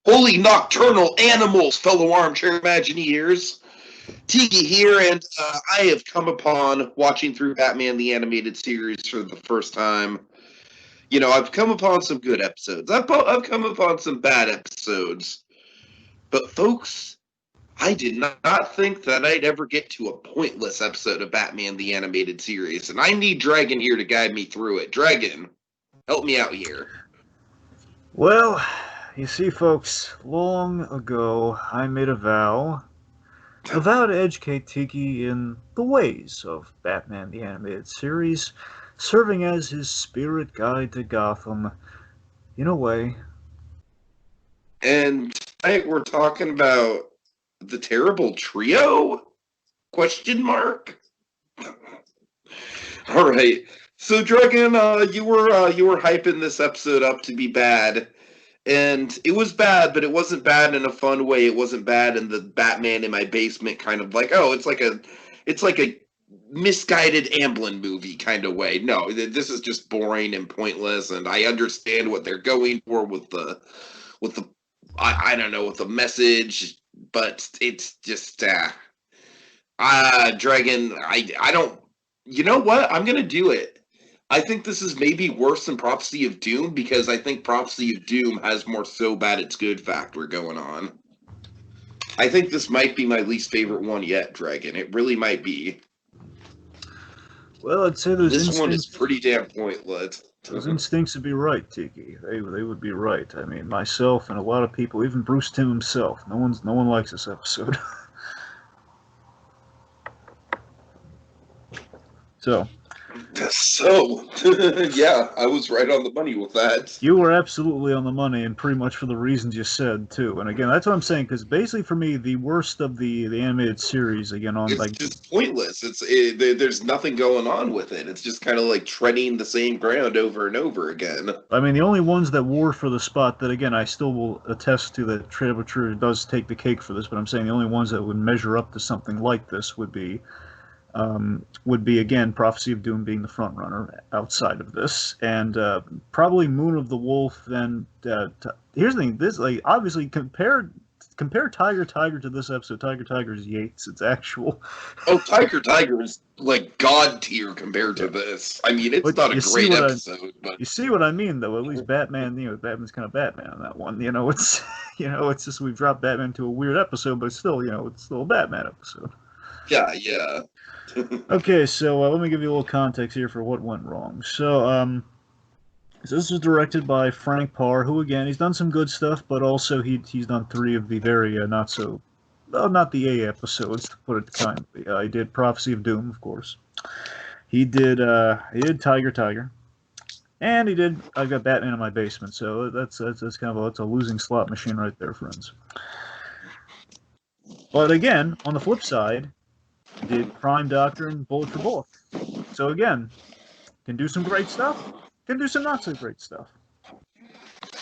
Holy nocturnal animals, fellow armchair Imagineers. Tiki here, and I have come upon watching through Batman the Animated Series for the first time. You know, I've come upon some good episodes. I've come upon some bad episodes. But, folks, I did not think that I'd ever get to a pointless episode of Batman the Animated Series, and I need Dragon here to guide me through it. Dragon, help me out here. Well, you see, folks, long ago I made a vow to educate Tiki in the ways of Batman the Animated Series, serving as his spirit guide to Gotham, in a way. And tonight we're talking about the terrible trio? Question mark. All right. So, Dragon, you were hyping this episode up to be bad, and it was bad, but it wasn't bad in a fun way. It wasn't bad in the Batman in my basement kind of like, oh, it's like a misguided Amblin movie kind of way. No, this is just boring and pointless, and I understand what they're going for with the I don't know with the message, but it's just Dragon. I don't. You know what? I'm gonna do it. I think this is maybe worse than Prophecy of Doom because I think Prophecy of Doom has more so bad it's good factor going on. I think this might be my least favorite one yet, Dragon. It really might be. Well, I'd say those This one is pretty damn pointless. Those instincts would be right, Tiki. They would be right. I mean, myself and a lot of people, even Bruce Timm himself. No one likes this episode. So, yeah, I was right on the money with that. You were absolutely on the money, and pretty much for the reasons you said too. And again, that's what I'm saying, because basically for me, the worst of the animated series, again, on it's like just pointless. There's nothing going on with it. It's just kind of like treading the same ground over and over again. I mean, the only ones that war for the spot that, again, I still will attest to that Trailer True does take the cake for this, but I'm saying the only ones that would measure up to something like this would be again Prophecy of Doom being the front runner outside of this, and probably Moon of the Wolf. Then here's the thing: this like obviously compare Tiger to this episode. Tiger is Yates. It's actual. Oh, Tiger is like god tier compared to this. I mean, it's not a great episode, but you see what I mean, though. At least Batman, Batman's kind of Batman on that one. It's it's just we've dropped Batman to a weird episode, but still, it's still a Batman episode. Yeah. Okay, so let me give you a little context here for what went wrong. So this was directed by Frank Parr, who again he's done some good stuff, but also he's done 3 of the very not the A episodes, to put it kindly. He did Prophecy of Doom, of course. He did Tiger, and he did I've Got Batman in My Basement. So that's kind of a losing slot machine right there, friends. But again, on the flip side, did Crime Doctor and Bullet for Bullet. So again, can do some great stuff, can do some not so great stuff.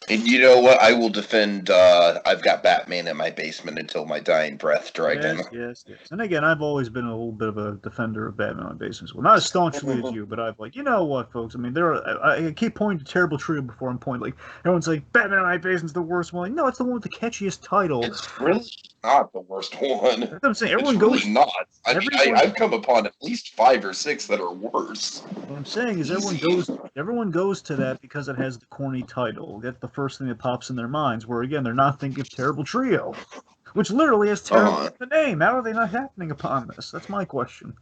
And you know what? I will defend I've Got Batman in My Basement until my dying breath, Dragon. Yes. And again, I've always been a little bit of a defender of Batman in My Basement. Well, not as staunchly as you, but I've you know what, folks? I mean, I keep pointing to Terrible Trio before I'm pointing. Like, everyone's like, Batman in My Basement's the worst one. Like, no, it's the one with the catchiest title. It's really not the worst one. That's what I'm saying. Everyone it's really not. I mean, I've come upon at least 5 or 6 that are worse. What I'm saying is everyone goes to that because it has the corny title. That's the first thing that pops in their minds, where again they're not thinking of Terrible Trio, which literally has terrible in the name. How are they not happening upon this? That's my question.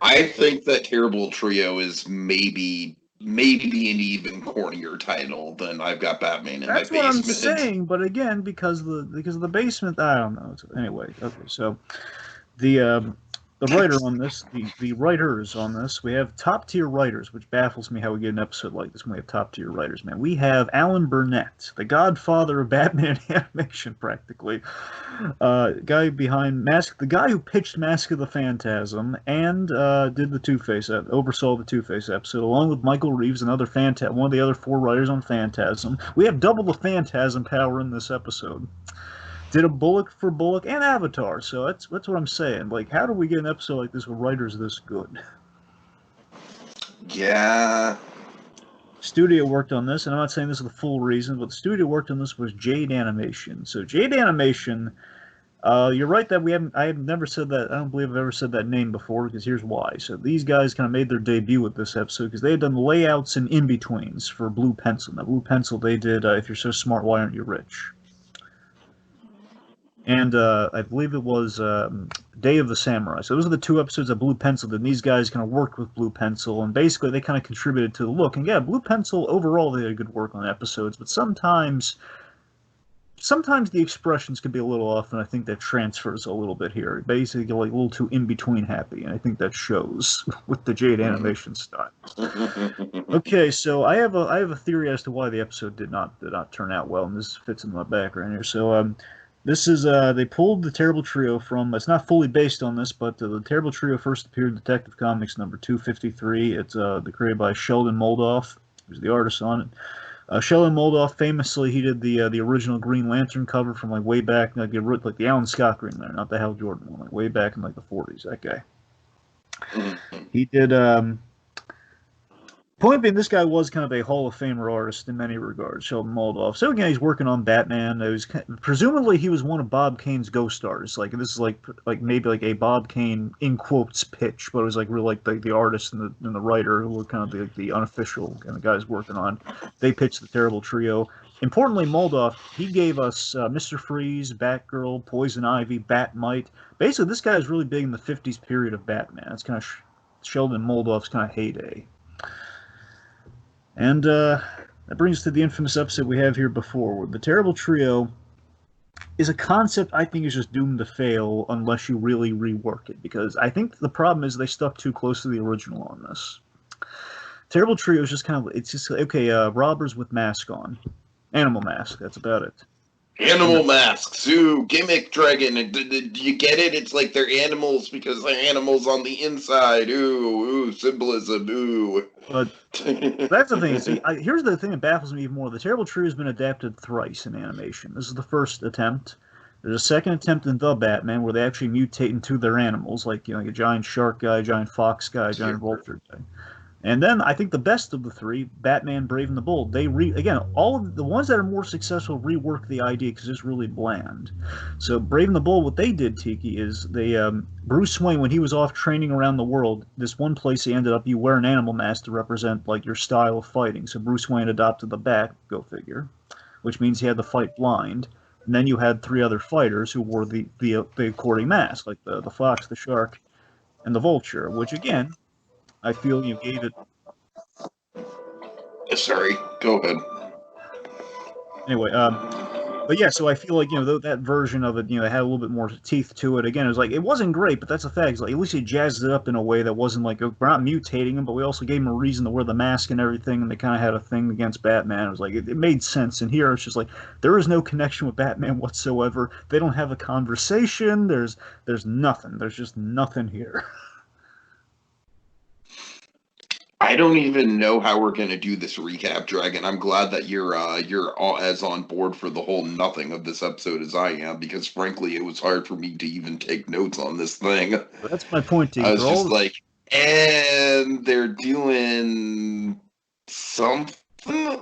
I think that Terrible Trio is maybe an even cornier title than I've Got Batman in My Basement. That's what I'm saying, but again, because of the basement, I don't know. Anyway, okay, so the writer on this, the writers on this, we have top tier writers, which baffles me how we get an episode like this when we have top tier writers, man. We have Alan Burnett, the godfather of Batman animation, practically. Guy behind the guy who pitched Mask of the Phantasm and did the Two-Face, oversaw the Two-Face episode, along with Michael Reeves, one of the other 4 writers on Phantasm. We have double the Phantasm power in this episode. Did a Bullock for Bullock and Avatar, so that's what I'm saying. Like, how do we get an episode like this with writers this good? Yeah. Studio worked on this, and I'm not saying this is the full reason, but the studio worked on this was Jade Animation. So Jade Animation, you're right that I have never said that. I don't believe I've ever said that name before, because here's why. So these guys kind of made their debut with this episode because they had done layouts and in-betweens for Blue Pencil. Now, Blue Pencil, they did If You're So Smart, Why Aren't You Rich? And I believe it was Day of the Samurai. So those are the two episodes that Blue Pencil did. And these guys kind of worked with Blue Pencil, and basically they kind of contributed to the look. And yeah, Blue Pencil overall they did good work on episodes, but sometimes the expressions can be a little off, and I think that transfers a little bit here. Basically, like a little too in between happy, and I think that shows with the Jade Animation style. Okay, so I have a theory as to why the episode did not turn out well, and this fits in my background here. So this is they pulled the Terrible Trio from. It's not fully based on this, but the Terrible Trio first appeared in Detective Comics number 253. It's created by Sheldon Moldoff, who's the artist on it. Sheldon Moldoff famously he did the original Green Lantern cover from like way back, like the Alan Scott Green Lantern, not the Hal Jordan one, like way back in like the 40s. That guy. He did. Point being, this guy was kind of a Hall of Famer artist in many regards, Sheldon Moldoff. So again, he's working on Batman. It was presumably he was one of Bob Kane's co-stars. Like this is like maybe like a Bob Kane in quotes pitch, but it was like really like the artist and the writer who were kind of the unofficial kind of guys working on. They pitched the Terrible Trio. Importantly, Moldoff, he gave us Mr. Freeze, Batgirl, Poison Ivy, Batmite. Basically, this guy is really big in the 50s period of Batman. It's kind of Sheldon Moldoff's kind of heyday. And that brings us to the infamous episode we have here before, where the Terrible Trio is a concept I think is just doomed to fail unless you really rework it, because I think the problem is they stuck too close to the original on this. Terrible Trio is just kind of, it's just, okay, robbers with mask on. Animal mask, that's about it. Animal masks, ooh, gimmick dragon. Do you get it? It's like they're animals because they're animals on the inside. Ooh, symbolism, ooh. But that's the thing. See, here's the thing that baffles me even more. The Terrible Trio has been adapted thrice in animation. This is the first attempt. There's a second attempt in The Batman where they actually mutate into their animals, like like a giant shark guy, giant fox guy, giant vulture guy. And then I think the best of the three, Batman, Brave and the Bold, they again, all of the ones that are more successful rework the idea because it's really bland. So Brave and the Bold, what they did, Tiki, is they Bruce Wayne, when he was off training around the world, this one place he ended up, you wear an animal mask to represent like your style of fighting. So Bruce Wayne adopted the bat, go figure, which means he had to fight blind. And then you had three other fighters who wore the according mask, like the fox, the shark, and the vulture, which again, I feel you gave it. Sorry, go ahead. Anyway, but yeah, so I feel like that version of it, it had a little bit more teeth to it. Again, it was like it wasn't great, but that's a fact. Like, at least he jazzed it up in a way that wasn't like we're not mutating him, but we also gave him a reason to wear the mask and everything, and they kind of had a thing against Batman. It was like it made sense. And here it's just like there is no connection with Batman whatsoever. They don't have a conversation. There's nothing. There's just nothing here. I don't even know how we're gonna do this recap, Dragon. I'm glad that you're all as on board for the whole nothing of this episode as I am, because frankly, it was hard for me to even take notes on this thing. That's my point, T. I was just like, and they're doing something.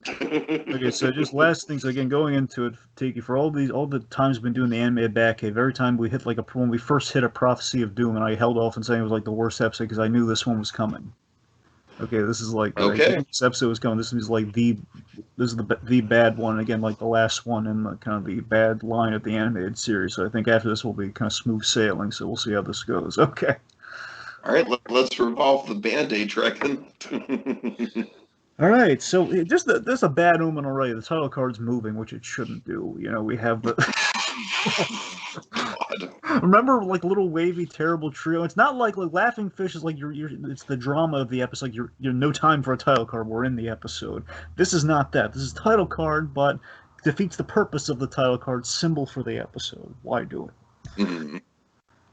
Okay, so just last things again, going into it, Tiki, for all the times we've been doing the animated Batcave, every time we hit when we first hit a Prophecy of Doom, and I held off and saying it was like the worst episode because I knew this one was coming. Okay, this is like this episode was coming. This is like the bad one again, like the last one in the kind of the bad line of the animated series. So I think after this will be kind of smooth sailing. So we'll see how this goes. Okay. All right, let's revolve the Band-Aid, Dragon. All right, so there's a bad omen already. The title card's moving, which it shouldn't do. We have the. God. Remember, like little wavy, terrible trio. It's not like Laughing Fish is like it's the drama of the episode. Like you're no time for a title card. We're in the episode. This is not that. This is title card, but defeats the purpose of the title card. Symbol for the episode. Why do it? Mm-hmm.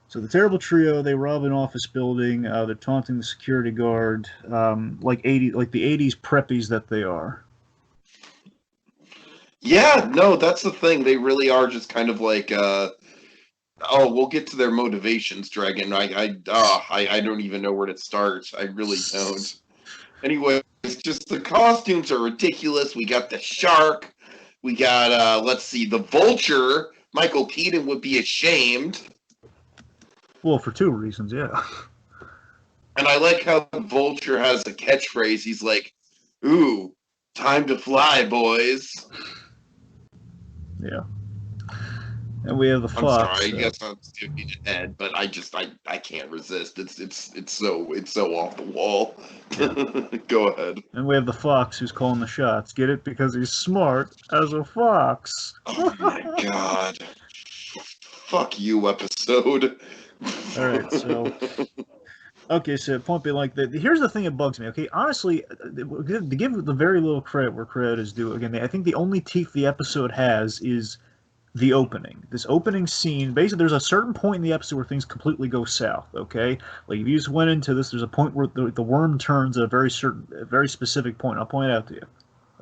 So the Terrible Trio, they rob an office building. They're taunting the security guard, like the 80s preppies that they are. Yeah, no, that's the thing. They really are just kind of like, we'll get to their motivations, Dragon. I don't even know where to start. I really don't. Anyways, It's just the costumes are ridiculous. We got the shark. We got, let's see, the vulture. Michael Keaton would be ashamed. Well, for two reasons, yeah. And I like how the vulture has a catchphrase. He's like, ooh, time to fly, boys. Yeah. And we have the fox. I'm sorry, I guess I'm skipping ahead, but I can't resist. It's so off the wall. Yeah. Go ahead. And we have the fox who's calling the shots. Get it? Because he's smart as a fox. Oh my god. Fuck you, episode. Alright, so... Okay, so point being like that. Here's the thing that bugs me. Okay, honestly, to give the very little credit where credit is due. Again, I think the only teeth the episode has is the opening. This opening scene. Basically, there's a certain point in the episode where things completely go south. Okay, like if you just went into this, there's a point where the worm turns at a very specific point. I'll point it out to you.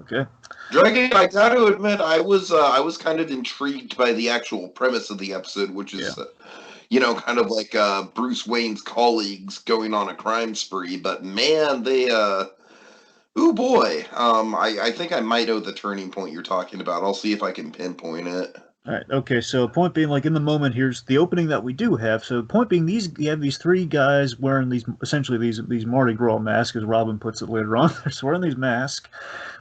Okay. Dragon, I got to admit, I was kind of intrigued by the actual premise of the episode, which is. Yeah. Kind of like Bruce Wayne's colleagues going on a crime spree. But man, they, oh boy, I think I might know the turning point you're talking about. I'll see if I can pinpoint it. All right. Okay. So point being, like in the moment, here's the opening that we do have. So point being, you have these three guys wearing essentially these Mardi Gras masks, as Robin puts it later on. They're wearing these masks.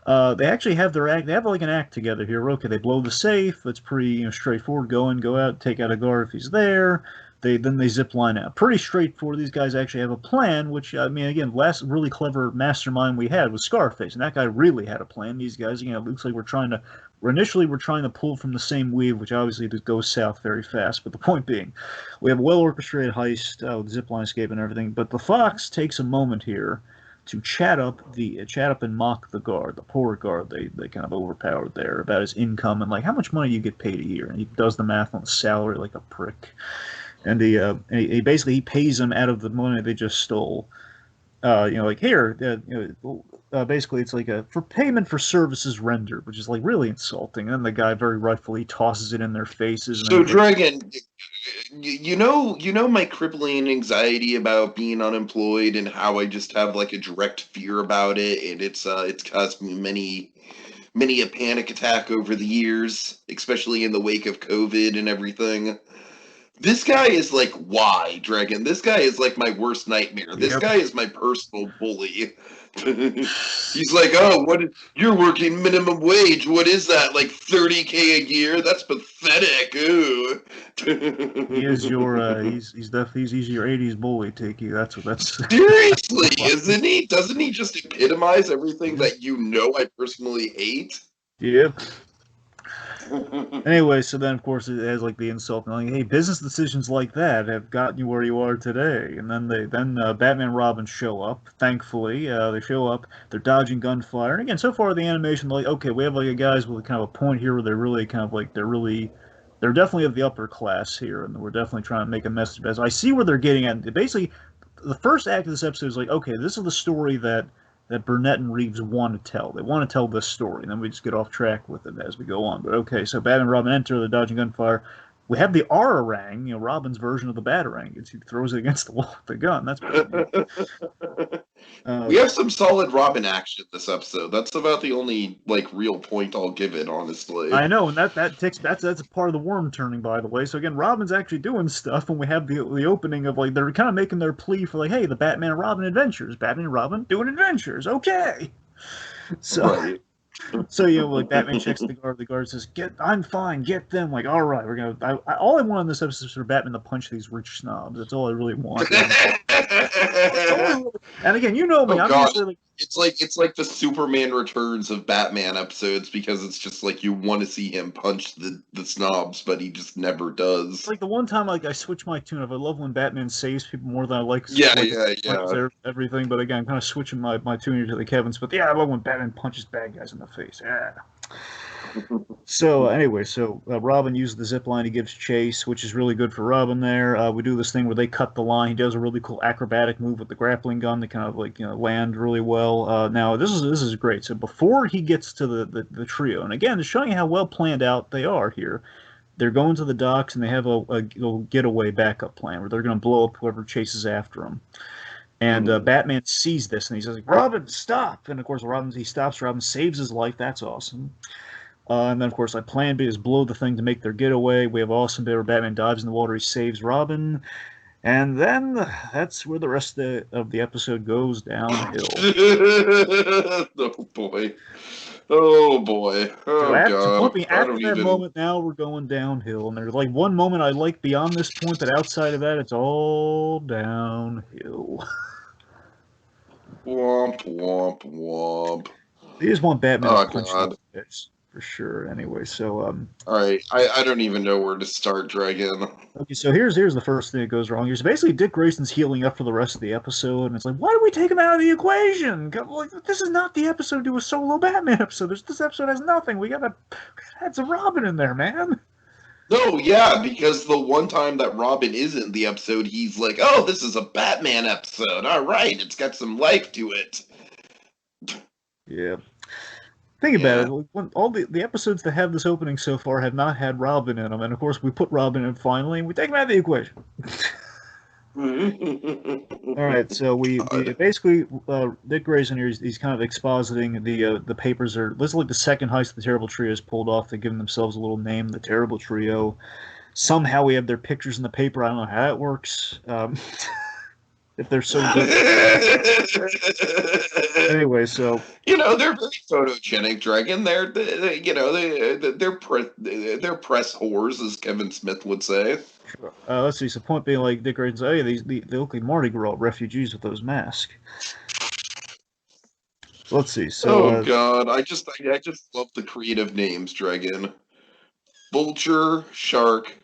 They actually have their act. They have like an act together here. Okay, they blow the safe. That's pretty straightforward. Go out, take out a guard if he's there. Then they zip line out. Pretty straightforward. These guys actually have a plan, which, I mean, again, last really clever mastermind we had was Scarface, and that guy really had a plan. These guys, it looks like we're trying to pull from the same weave, which obviously just goes south very fast. But the point being, we have a well-orchestrated heist with zipline escape and everything, but the Fox takes a moment here to chat up and mock the guard, the poor guard they kind of overpowered there, about his income and like how much money you get paid a year. And he does the math on the salary like a prick. And he basically pays them out of the money they just stole. Like here, basically it's like for payment for services rendered, which is like really insulting. And then the guy very rightfully tosses it in their faces. And so Dragon, you know my crippling anxiety about being unemployed and how I just have like a direct fear about it, and it's caused me many a panic attack over the years, especially in the wake of COVID and everything. This guy is like, why, Dragon? This guy is like my worst nightmare. This guy is my personal bully. He's like, oh, you're working minimum wage. What is that? Like $30K a year? That's pathetic. Ooh. He is your he's definitely your 80s bully, Tiki. That's seriously, isn't he? Doesn't he just epitomize everything that I personally hate? Yep. Anyway, so then of course it has like the insult, like, hey, business decisions like that have gotten you where you are today. And then Batman and Robin show up. Thankfully, they show up. They're dodging gunfire. And again, so far the animation, like, okay, we have like a guys with kind of a point here where they're really kind of like they're definitely of the upper class here, and we're definitely trying to make a message. As I see where they're getting at. Basically, the first act of this episode is like, okay, this is the story that Burnett and Reeves want to tell. They want to tell this story, and then we just get off track with it as we go on. But okay, so Batman and Robin enter, they're dodging gunfire. We have the Ararang, Robin's version of the Batarang. He throws it against the wall with the gun. That's pretty neat. We have some solid Robin action this episode. That's about the only real point I'll give it, honestly. I know, and that's a part of the worm turning, by the way. So again, Robin's actually doing stuff, and we have the opening of they're kind of making their plea for hey, the Batman and Robin adventures. Batman and Robin doing adventures. Okay. So. Right. So Batman checks the guard. The guard says, I'm fine. Get them." Like, all right, we're gonna. All I want in this episode is for Batman to punch these rich snobs. That's all I really want. And again, me. Oh, obviously, it's like the Superman Returns of Batman episodes, because it's just like you want to see him punch the snobs, but he just never does. It's like the one time I switch my tune up. I love when Batman saves people more than I like. Everything, but again, I'm kind of switching my tune here to the Kevins. But yeah, I love when Batman punches bad guys in the face. Yeah. So anyway, Robin uses the zip line. He gives chase, which is really good for Robin there. We do this thing where they cut the line. He does a really cool acrobatic move with the grappling gun to kind of land really well. Now this is great. So before he gets to the trio, and again, to show you how well planned out they are here, they're going to the docks and they have a getaway backup plan where they're going to blow up whoever chases after them. And Batman sees this, and he's like, "Robin, stop!" And of course, he stops. Robin saves his life. That's awesome. And then, of course, like Plan B is blow the thing to make their getaway. We have awesome bit where Batman dives in the water. He saves Robin. And then that's where the rest of the episode goes downhill. Oh, boy. Oh, boy. Oh, So God. after that moment, now we're going downhill. And there's like one moment I like beyond this point, but outside of that, it's all downhill. Womp, womp, womp. They just want Batman Oh, to punch God. the face, for sure. Anyway, so all right, I don't even know where to start, Dragon. okay, so here's the first thing that goes wrong. Here's basically Dick Grayson's healing up for the rest of the episode, and it's like, why do we take him out of the equation? Like, this is not the episode to do a solo Batman episode. This episode has nothing. We gotta add some Robin in there, man. No, yeah, because the one time that Robin isn't in the episode, he's like, oh, this is a Batman episode. All right, it's got some life to it. Yeah. Think about it. When all the episodes that have this opening so far have not had Robin in them, and of course we put Robin in finally, and we take him out of the equation. All right, so we basically Dick Grayson here. He's kind of expositing the papers are. This is like the second heist the Terrible Trio has pulled off. They've given themselves a little name, the Terrible Trio. Somehow we have their pictures in the paper. I don't know how that works. If they're so good. Anyway, so they're very photogenic, Dragon. They're press whores, as Kevin Smith would say. Let's see. So point being, like Dick Grayson's, oh yeah, they look like Mardi Gras refugees with those masks. Let's see. So, God, I just love the creative names, Dragon. Vulture, Shark,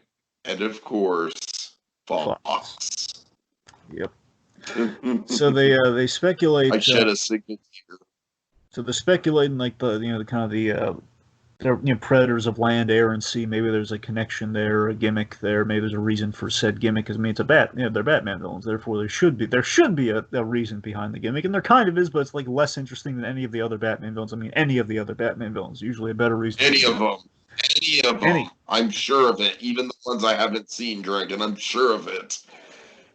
and of course, Fox. Yep. So they speculate. I shed a single tear. So they're speculating like they're predators of land, air, and sea. Maybe there's a connection there, a gimmick there. Maybe there's a reason for said gimmick. Because I mean, they're Batman villains. Therefore, there should be a reason behind the gimmick, and there kind of is, but it's like less interesting than any of the other Batman villains. I mean, any of the other Batman villains. Usually, a better reason. Any of them. I'm sure of it. Even the ones I haven't seen, Dragon. I'm sure of it.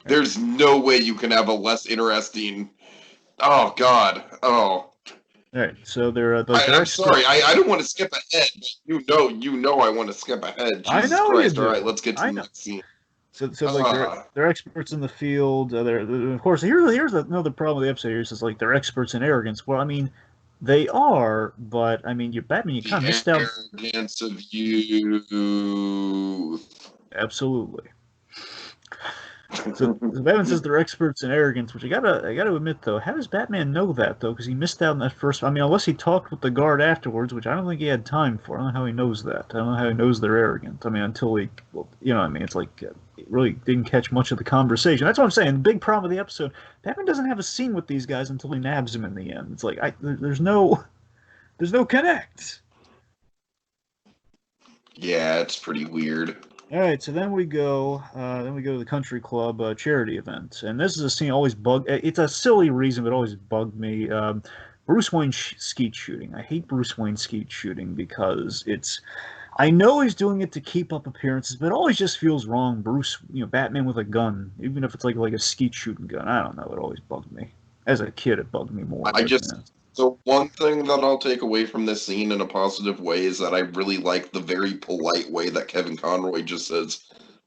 There's no way you can have a less interesting. Oh God. Oh. All right. So they're. I'm sorry. I don't want to skip ahead, but you know I want to skip ahead. Jesus I know Christ! You do. All right, let's get to the next scene. So they're experts in the field. They're of course here's another problem with the episode. Here is like they're experts in arrogance. Well, I mean, they are, but I mean, Batman, you kind of missed out. Arrogance of youth. Absolutely. So Batman says they're experts in arrogance, which I gotta admit though, how does Batman know that though? Because he missed out on that first. I mean, unless he talked with the guard afterwards, which I don't think he had time for. I don't know how he knows that. I don't know how he knows they're arrogant. I mean, until he, well, you know what I mean? It's like he really didn't catch much of the conversation. That's what I'm saying. The big problem with the episode, Batman doesn't have a scene with these guys until he nabs them in the end. It's like there's no connect. Yeah, it's pretty weird. All right, so then we go to the country club charity event, and this is a scene always bugged. It's a silly reason, but always bugged me. Bruce Wayne skeet shooting. I hate Bruce Wayne skeet shooting because it's. I know he's doing it to keep up appearances, but it always just feels wrong. Batman with a gun, even if it's like a skeet shooting gun. I don't know. It always bugged me. As a kid, it bugged me more. So one thing that I'll take away from this scene in a positive way is that I really like the very polite way that Kevin Conroy just says,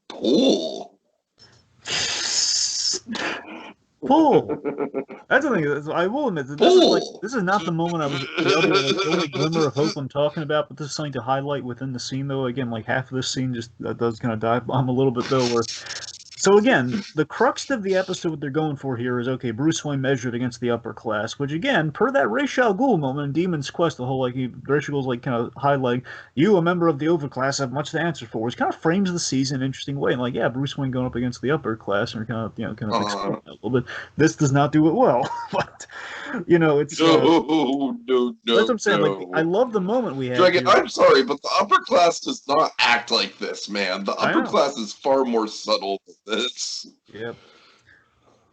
"Pull." Pull. That's the thing. I will admit that this is not the moment I was the only glimmer of hope I'm talking about, but this is something to highlight within the scene though. Again, like half of this scene just does kind of dive bomb a little bit though, where so again, the crux of the episode, what they're going for here is, okay, Bruce Wayne measured against the upper class, which again, per that Ra's al Ghul moment in Demon's Quest, the whole, Ra's al Ghul's kind of highlighting, you, a member of the overclass, have much to answer for, which kind of frames the season in an interesting way. And Bruce Wayne going up against the upper class, and kind of explain that a little bit. This does not do it well, but, it's... No. That's what I'm saying, I love the moment we had. Dragon, here. I'm sorry, but the upper class does not act like this, man. The upper class is far more subtle than this. Yep.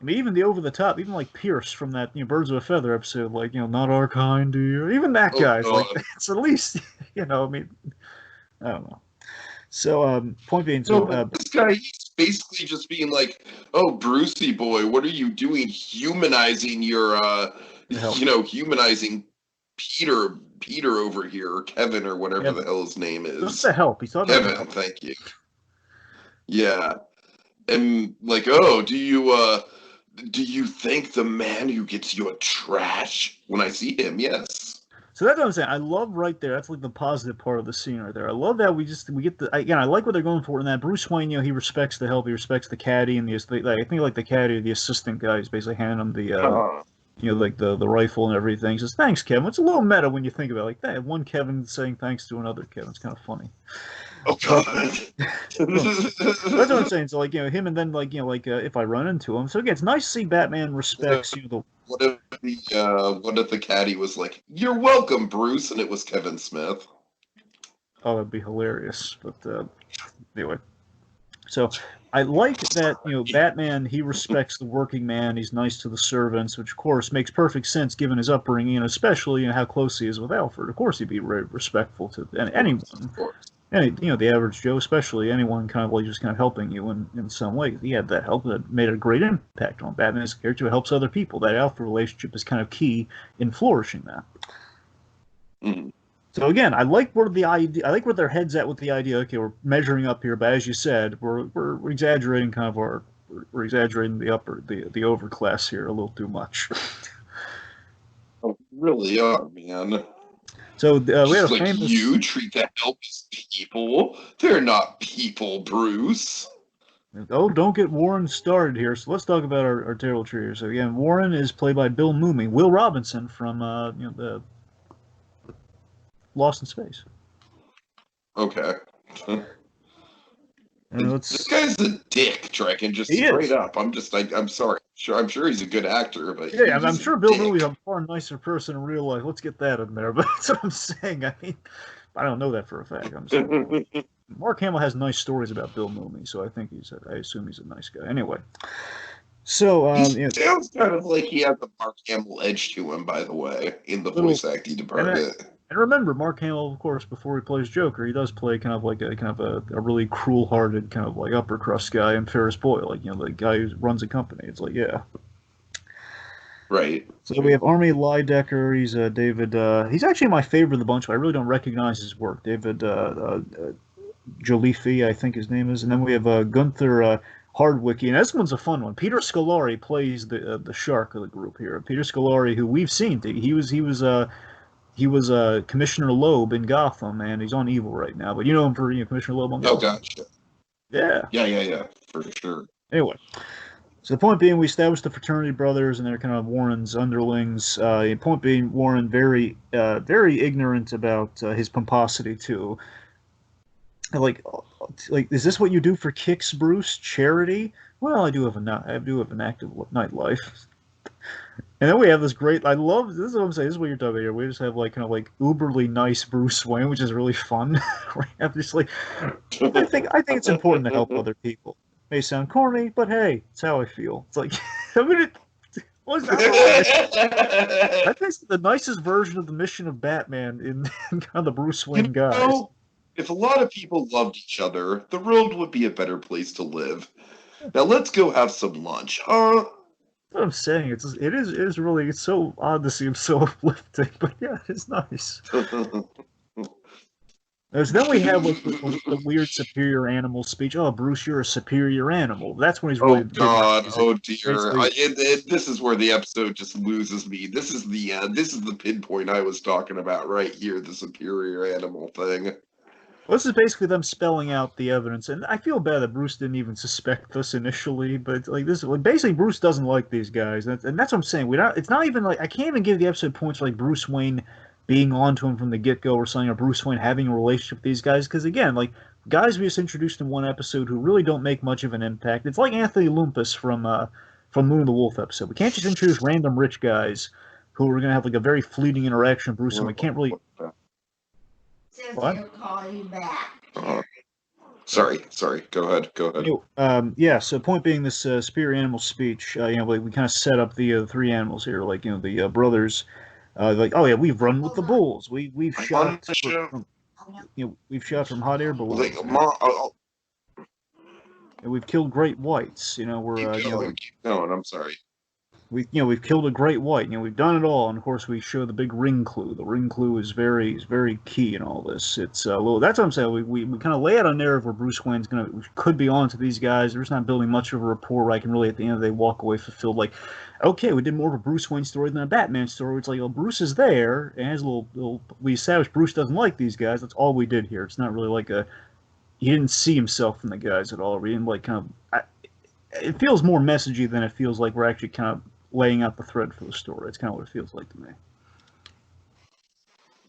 I mean, even the over-the-top, even like Pierce from that Birds of a Feather episode, not our kind, dear. Even that guy's it's at least, I mean, I don't know. So, point being, No, but this guy, he's basically just being like, "Oh, Brucey boy, what are you doing? Humanizing your, humanizing Peter over here, or Kevin, or whatever the hell his name is. What's the help? He's talking Kevin, about help. thank you. Yeah, and like, oh, do you thank the man who gets your trash when I see him? Yes. So that's what I'm saying. I love right there. That's like the positive part of the scene right there. I love that we get the again. I like what they're going for in that. Bruce Wayne, he respects the help. He respects the caddy and I think like the caddy, the assistant guy, is basically handing him the like the rifle and everything. He says, "Thanks, Kevin." It's a little meta when you think about it. Like that. One Kevin saying thanks to another Kevin. It's kind of funny. Oh God. That's what I'm saying. So him, and then if I run into him. So again, it's nice to see Batman respects the. What if the caddy was like, "You're welcome, Bruce," and it was Kevin Smith? Oh, that'd be hilarious. But anyway, so I like that Batman, he respects the working man. He's nice to the servants, which of course makes perfect sense given his upbringing, and especially how close he is with Alfred. Of course, he'd be very respectful to anyone. Of course. The average Joe, especially anyone kind of just kind of helping you in some way. He had that help that made a great impact on Batman as a character who helps other people. That Alfred relationship is kind of key in flourishing that. Mm-hmm. So again, I like where their heads at with the idea. Okay, we're measuring up here, but as you said, we're exaggerating we're exaggerating the overclass here a little too much. Oh, really are, man. So we had a famous. You treat the help as people. They're not people, Bruce. Oh, don't get Warren started here. So let's talk about our terrible tree here. So again, Warren is played by Bill Mumy, Will Robinson from the Lost in Space. Okay. This guy's a dick, Dragon. Just straight up. I'm sorry. I'm sure he's a good actor, but yeah, I'm sure Bill Murray's a far nicer person in real life. Let's get that in there. But that's what I'm saying. I mean, I don't know that for a fact. I'm saying Mark Hamill has nice stories about Bill Murray, so I assume he's a nice guy. Anyway, so he sounds kind of like he has a Mark Hamill edge to him. By the way, in the voice acting department. And remember, Mark Hamill, of course, before he plays Joker, he does play kind of like a really cruel-hearted, kind of like upper crust guy in Ferris Bueller, the guy who runs a company. It's like, yeah. Right. So we have Army Lidecker. He's David. He's actually my favorite of the bunch, but I really don't recognize his work. David Jolife, I think his name is. And then we have Gunther Hardwicke, and this one's a fun one. Peter Scolari plays the shark of the group here. Peter Scolari, who we've seen, he was Commissioner Loeb in Gotham, and he's on Evil right now. But you know him for Commissioner Loeb on Gotham. Oh, gotcha. Yeah, for sure. Anyway, so the point being, we established the fraternity brothers, and they're kind of Warren's underlings. Point being, Warren very ignorant about his pomposity too. Like, is this what you do for kicks, Bruce? Charity? Well, I do have an active nightlife. And then we have this great. I love this. Is what I'm saying. This is what you're talking about here. We just have kind of uberly nice Bruce Wayne, which is really fun. I think it's important to help other people. May sound corny, but hey, it's how I feel. It's like I mean, I think it's the nicest version of the mission of Batman in kind of the Bruce Wayne guys. If a lot of people loved each other, the world would be a better place to live. Now let's go have some lunch, huh? What I'm saying, it is really, it's so odd to see him so uplifting, but yeah, it's nice. So then we have the weird superior animal speech. Oh, Bruce, you're a superior animal. That's when he's really. Oh God! Oh dear! This is where the episode just loses me. This is the pinpoint I was talking about right here. The superior animal thing. Well, this is basically them spelling out the evidence, and I feel bad that Bruce didn't even suspect this initially. But basically, Bruce doesn't like these guys, and that's what I'm saying. It's not even I can't even give the episode points for Bruce Wayne being on to him from the get-go or something, or Bruce Wayne having a relationship with these guys, because again, guys we just introduced in one episode who really don't make much of an impact. It's like Anthony Lumpus from Moon of the Wolf episode. We can't just introduce random rich guys who are going to have a very fleeting interaction with Bruce, and we can't really. What? Call you back. Sorry. Go ahead. Yeah. So, point being, this superior animal speech. We kind of set up the three animals here, the brothers. Oh yeah, we've run with the bulls. We've shot. we've shot from hot air balloons. Like, And we've killed great whites. We're keep going. I'm sorry. we've killed a great white. We've done it all, and of course we show the big ring clue. The ring clue is very key in all this. It's well, that's what I'm saying. We kind of lay out a narrative where Bruce Wayne's could be on to these guys. They're just not building much of a rapport where I can really at the end of the day walk away fulfilled. Like, okay, we did more of a Bruce Wayne story than a Batman story. It's like, well, Bruce is there, and has a little. We established Bruce doesn't like these guys. That's all we did here. It's not really like he didn't see himself in the guys at all. We didn't it feels more messagey than it feels like we're actually kind of laying out the thread for the story. It's kind of what it feels like to me.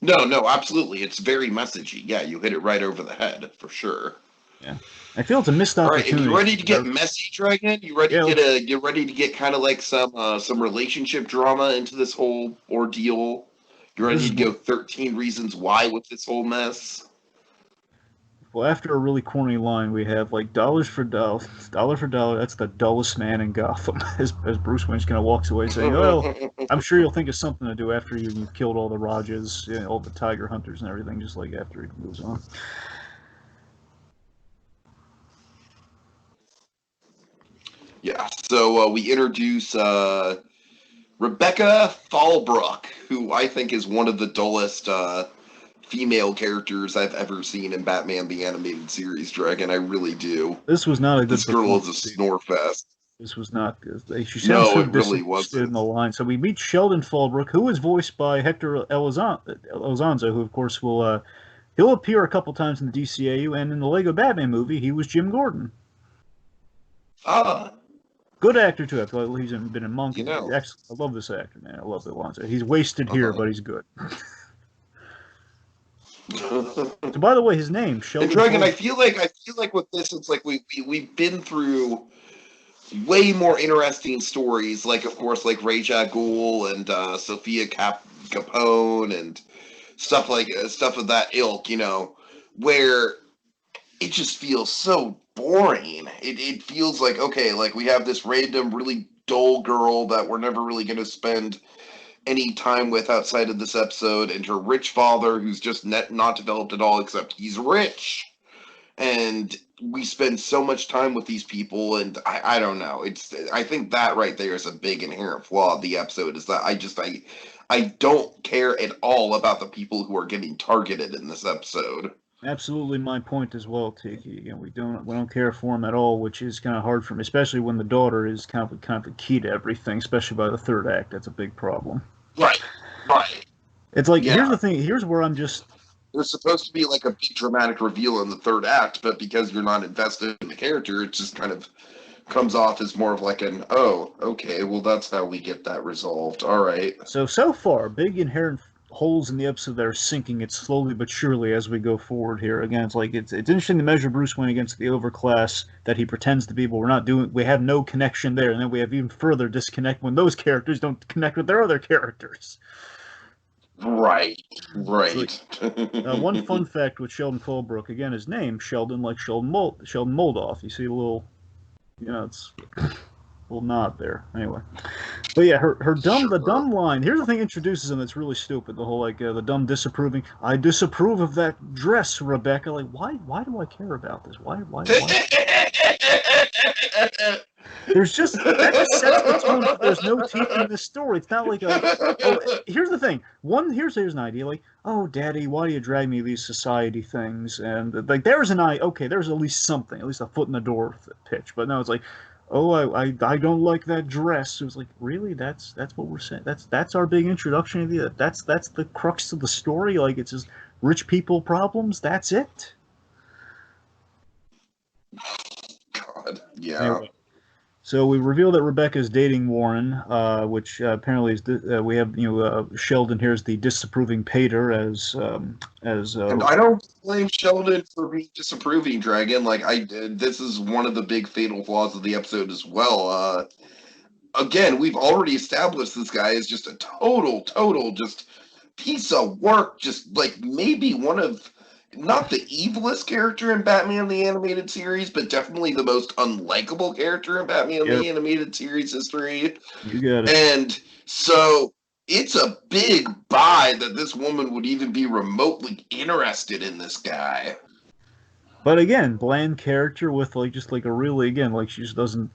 No, absolutely. It's very messagey. Yeah, you hit it right over the head for sure. Yeah, I feel it's a missed opportunity. All right, you ready to get messy, Dragon? You ready to get kind of like some relationship drama into this whole ordeal? You ready to go 13 reasons why with this whole mess? Well, after a really corny line, we have like dollar for dollar, that's the dullest man in Gotham. As Bruce Wayne kind of walks away saying, well, I'm sure you'll think of something to do after you've killed all the Rajas, all the Tiger Hunters and everything, just like after he moves on. Yeah, so we introduce Rebecca Fallbrook, who I think is one of the dullest female characters I've ever seen in Batman the Animated Series, Dragon. I really do. This was not a good This girl is a snore fest. This was not good. She sounds so disinterested in the line. So we meet Sheldon Fallbrook, who is voiced by Hector Elizondo, who of course he'll appear a couple times in the DCAU, and in the Lego Batman movie, he was Jim Gordon. Good actor too. I feel like he's been in Monk. I love this actor, man. I love Elizondo. He's wasted here, but he's good. So, by the way, his name Sheldon. And Dragon, I feel like with this, it's like we've been through way more interesting stories. Like, of course, like Ra's al Ghul and Sophia Capone and stuff of that ilk. Where it just feels so boring. It feels like, okay, like we have this random, really dull girl that we're never really going to spend any time with outside of this episode, and her rich father who's just not developed at all, except he's rich. And we spend so much time with these people, and I don't know. I think that right there is a big inherent flaw of the episode, is that I don't care at all about the people who are getting targeted in this episode. Absolutely my point as well, Tiki. We don't care for him at all, which is kind of hard for me, especially when the daughter is kind of the key to everything, especially by the third act. That's a big problem. Right. It's like, here's the thing, here's where I'm just... There's supposed to be like a big dramatic reveal in the third act, but because you're not invested in the character, it just kind of comes off as more of like oh, okay, well that's how we get that resolved. All right. So far, big inherent holes in the episode that are sinking it slowly but surely as we go forward here. Again, it's like it's interesting to measure Bruce Wayne against the overclass that he pretends to be, but we have no connection there, and then we have even further disconnect when those characters don't connect with their other characters. Right. One fun fact with Sheldon Fallbrook, again, his name Sheldon, like Sheldon Moldoff. You see a little, it's a little nod there. Anyway, but yeah, the dumb line. Here's the thing introduces him that's really stupid. The whole the dumb disapproving. I disapprove of that dress, Rebecca. Like, why do I care about this? Why? There's just that just sets the tone. There's no teeth in this story. It's not like here's the thing. Here's an idea. Like, oh, Daddy, why do you drag me to these society things? And like, there's there's at least something, at least a foot in the door pitch. But no, it's like, oh, I don't like that dress. It was like, really? That's what we're saying. That's our big introduction to the. That's the crux of the story. Like, it's just rich people problems. That's it. God, yeah. Anyway. So we reveal that Rebecca is dating Warren, which apparently is we have Sheldon here as the disapproving pater as. And I don't blame Sheldon for being disapproving, Dragon. Like this is one of the big fatal flaws of the episode as well. Again, we've already established this guy is just a total just piece of work. Just like maybe one of. Not the evilest character in Batman the Animated Series, but definitely the most unlikable character in Batman the Animated Series history. You got it. And so it's a big buy that this woman would even be remotely interested in this guy. But again, bland character with like just like a really again like she just doesn't.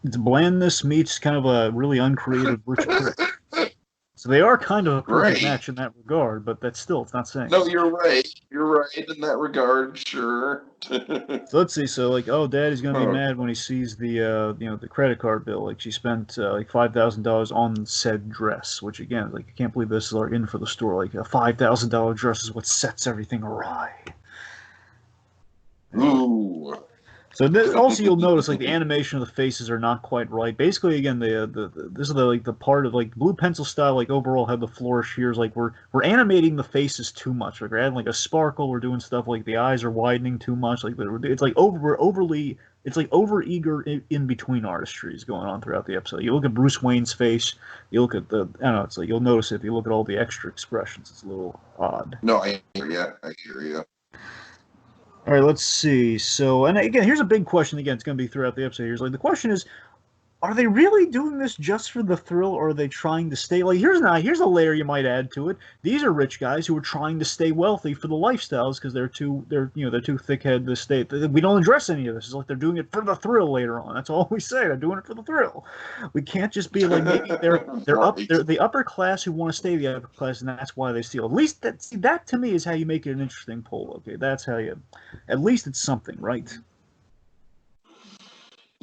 It's blandness meets kind of a really uncreative rich prick. So they are kind of a perfect Right. match in that regard, but that's still it's not saying. No, you're right. You're right in that regard. Sure. So let's see. So like, oh, Daddy's gonna be Oh, mad when he sees the the credit card bill. Like she spent like $5,000 on said dress, which again, like I can't believe this is our in for the store. Like a $5,000 dress is what sets everything awry. Anyway. ooh. So this, also you'll notice like the animation of the faces are not quite right. Basically, again, this is the like the part of like blue pencil style like overall had the flourish here is like we're animating the faces too much. Like we're adding like a sparkle. We're doing stuff like the eyes are widening too much. Like it's like we're overly it's like over eager in between artistries going on throughout the episode. You look at Bruce Wayne's face. You look at the I don't know. It's like you'll notice if you look at all the extra expressions, it's a little odd. No, I hear you. I hear you. All right, let's see. So, and again, here's a big question. Again, it's going to be throughout the episode. Here's like the question is, are they really doing this just for the thrill, or are they trying to stay? Like, here's a layer you might add to it. These are rich guys who are trying to stay wealthy for the lifestyles because they're too thick-headed to stay. We don't address any of this. It's like they're doing it for the thrill later on. That's all we say. They're doing it for the thrill. We can't just be like maybe they're the upper class who want to stay the upper class, and that's why they steal. At least that to me is how you make it an interesting poll. Okay, that's how you. At least it's something, right?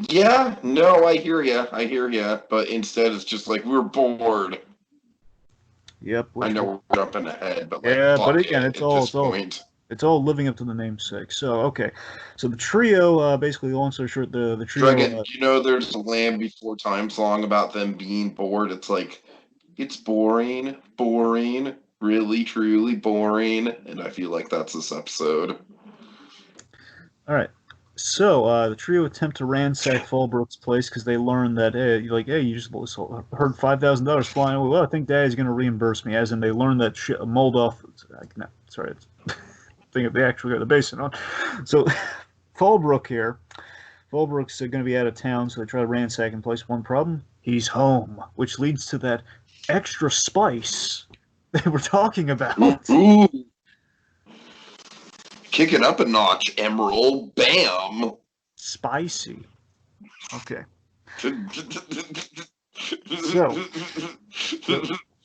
Yeah, no, I hear you. I hear you. But instead, it's just like we're bored. Yep. I know we're jumping ahead, but like, Yeah, but fuck again, it. At this point, it's all living up to the namesake. So okay, so the trio, basically, long story short, the trio. Dragon, you know, there's a Land Before Time song about them being bored. It's like, it's boring, boring, really, truly boring. And I feel like that's this episode. All right, so the trio attempt to ransack Fallbrook's place because they learn that hey, you just heard $5,000 flying away. Well, I think Daddy's going to reimburse me. As in, they learn that Moldoff. No, sorry, it's thing of the actual guy the basing on. So Fallbrook here. Fallbrook's going to be out of town, so they try to ransack and place. One problem: he's home, which leads to that extra spice they were talking about. Ooh, kick it up a notch, Emerald. Bam. Spicy. Okay. So,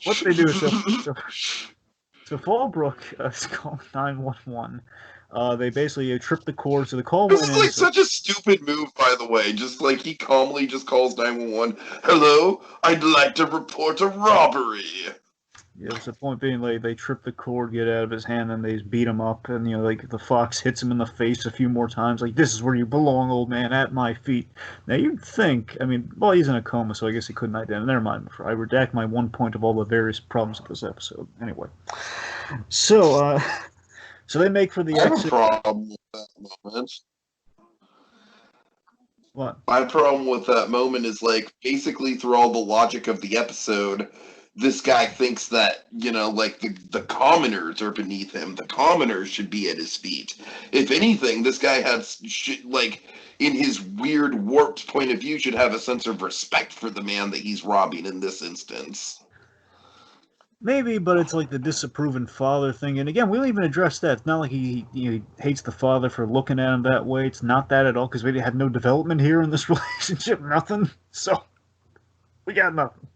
What they do is so Fallbrook is calling 911. They basically trip the cord, so the call this went is in. like such a stupid move, by the way. Just like he calmly just calls 911. Hello, I'd like to report a robbery. Yeah, so the point being, like, they trip the cord, get out of his hand, and they just beat him up. And, like, the fox hits him in the face a few more times. Like, this is where you belong, old man, at my feet. Now, you'd think, I mean, well, he's in a coma, so I guess he couldn't identify. Never mind. I redact my 1 point of all the various problems of this episode. Anyway. So, so they make for the I have exit. a problem with that moment. What? My problem with that moment is like basically through all the logic of the episode, this guy thinks that, like the commoners are beneath him. The commoners should be at his feet. If anything, this guy like in his weird warped point of view should have a sense of respect for the man that he's robbing in this instance. Maybe, but it's like the disapproving father thing. And again, we don't even address that. It's not like he hates the father for looking at him that way. It's not that at all because we had no development here in this relationship. Nothing. So we got nothing.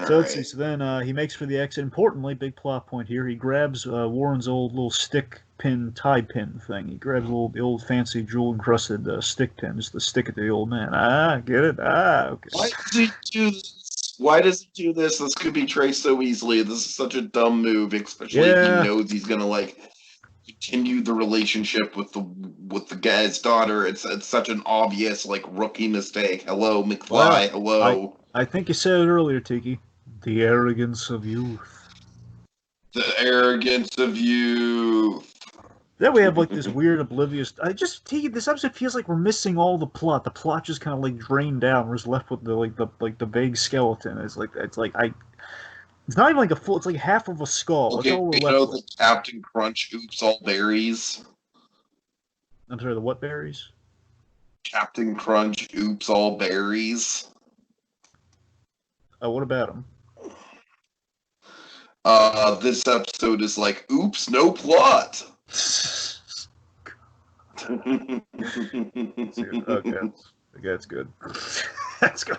So let's see. So then he makes for the exit. Importantly, big plot point here. He grabs Warren's old little stick pin tie pin thing. He grabs the old fancy jewel encrusted stick pin just to stick it to the old man. Get it? Okay. Why does he do this? Why does he do this? This could be traced so easily. This is such a dumb move, especially if he knows he's gonna like continue the relationship with the guy's daughter. It's such an obvious like rookie mistake. Hello, McFly. Well, hello. I think you said it earlier, Tiki. The arrogance of youth. The arrogance of youth. Then we have like this weird oblivious. This episode feels like we're missing all the plot. The plot just kind of like drained down. We're just left with the vague skeleton. It's not even like a full. It's like half of a skull. Okay, That's all we're you left know with. the Captain Crunch oops all berries. I'm sorry, the what berries? Captain Crunch oops all berries. What about him? This episode is like, oops, no plot. Okay, that's good. That's good.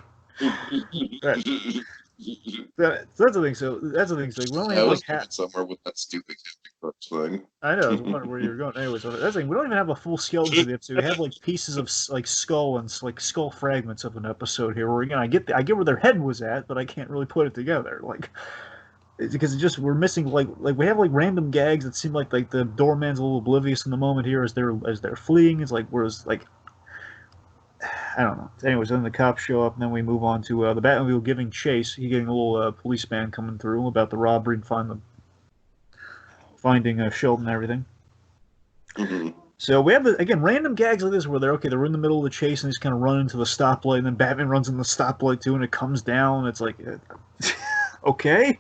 Right. That's the thing. So that's the thing. So, like, we only have like half. Somewhere with that stupid thing. I know. I was wondering where you were going. Anyways, so that's the thing. We don't even have a full skeleton of the episode. We have like pieces of like skull and like skull fragments of an episode here. Where again, I get where their head was at, but I can't really put it together. Like, because it's just we're missing like we have like random gags that seem like the doorman's a little oblivious in the moment here as they're fleeing. It's like whereas like I don't know. Anyways, then the cops show up, and then we move on to the Batmobile giving chase. He getting a little policeman coming through about the robbery and finding Sheldon and everything. Mm-hmm. So we have again random gags like this where they're in the middle of the chase and they just kind of run into the stoplight, and then Batman runs in the stoplight too, and it comes down. It's like, okay.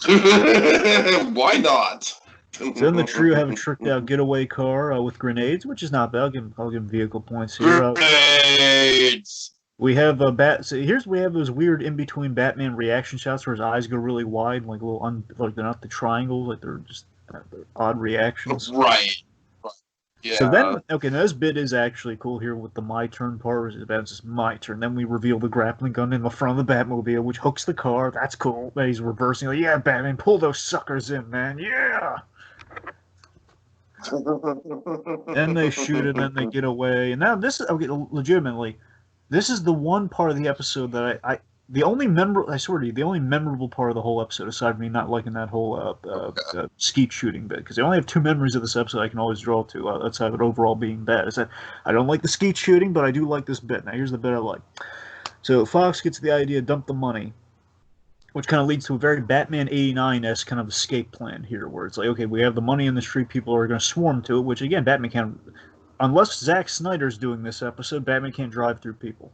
Why not? So then the trio have a tricked out getaway car with grenades, which is not bad. I'll give them vehicle points here. Grenades. We have So we have those weird in between Batman reaction shots where his eyes go really wide, like a little like they're not the triangles, like they're just they're odd reactions. Right. Yeah. So then, okay, now this bit is actually cool here with the my turn part. It's just my turn. Then we reveal the grappling gun in the front of the Batmobile, which hooks the car. That's cool. Then he's reversing. Like, yeah, Batman, pull those suckers in, man. Yeah. Then they shoot it, then they get away. And now this is okay. Legitimately, this is the one part of the episode that the only memorable part of the whole episode, aside from me not liking that whole skeet shooting bit, because I only have two memories of this episode I can always draw to outside of it overall being bad. Is that I don't like the skeet shooting, but I do like this bit. Now here's the bit I like. So Fox gets the idea, dump the money, which kind of leads to a very Batman 89-esque kind of escape plan here, where it's like, okay, we have the money in the street, people are going to swarm to it, which again, Batman can't, unless Zack Snyder's doing this episode, Batman can't drive through people.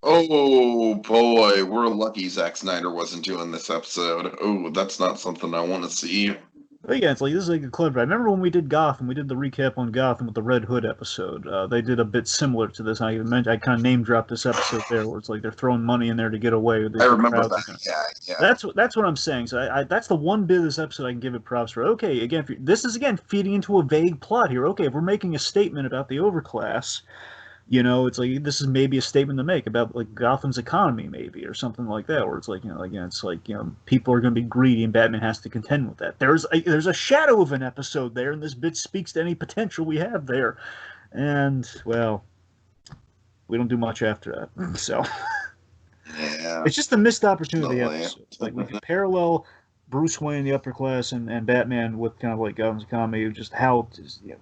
Oh boy, we're lucky Zack Snyder wasn't doing this episode. Oh, that's not something I want to see. But yeah, it's like this is like a clever. I remember when we did Gotham, we did the recap on Gotham with the Red Hood episode. They did a bit similar to this. I kind of name dropped this episode there, where it's like they're throwing money in there to get away. I remember that. Yeah. That's what I'm saying. So that's the one bit of this episode I can give it props for. Okay, again, this is again feeding into a vague plot here. Okay, if we're making a statement about the overclass. You know, it's like this is maybe a statement to make about like Gotham's economy, maybe, or something like that. Where it's like, you know, again, it's like, you know, people are going to be greedy, and Batman has to contend with that. There's a shadow of an episode there, and this bit speaks to any potential we have there. And well, we don't do much after that, so yeah, it's just a missed opportunity episode. Like we can parallel Bruce Wayne, the upper class, and Batman with kind of like Gotham's economy, just how you know,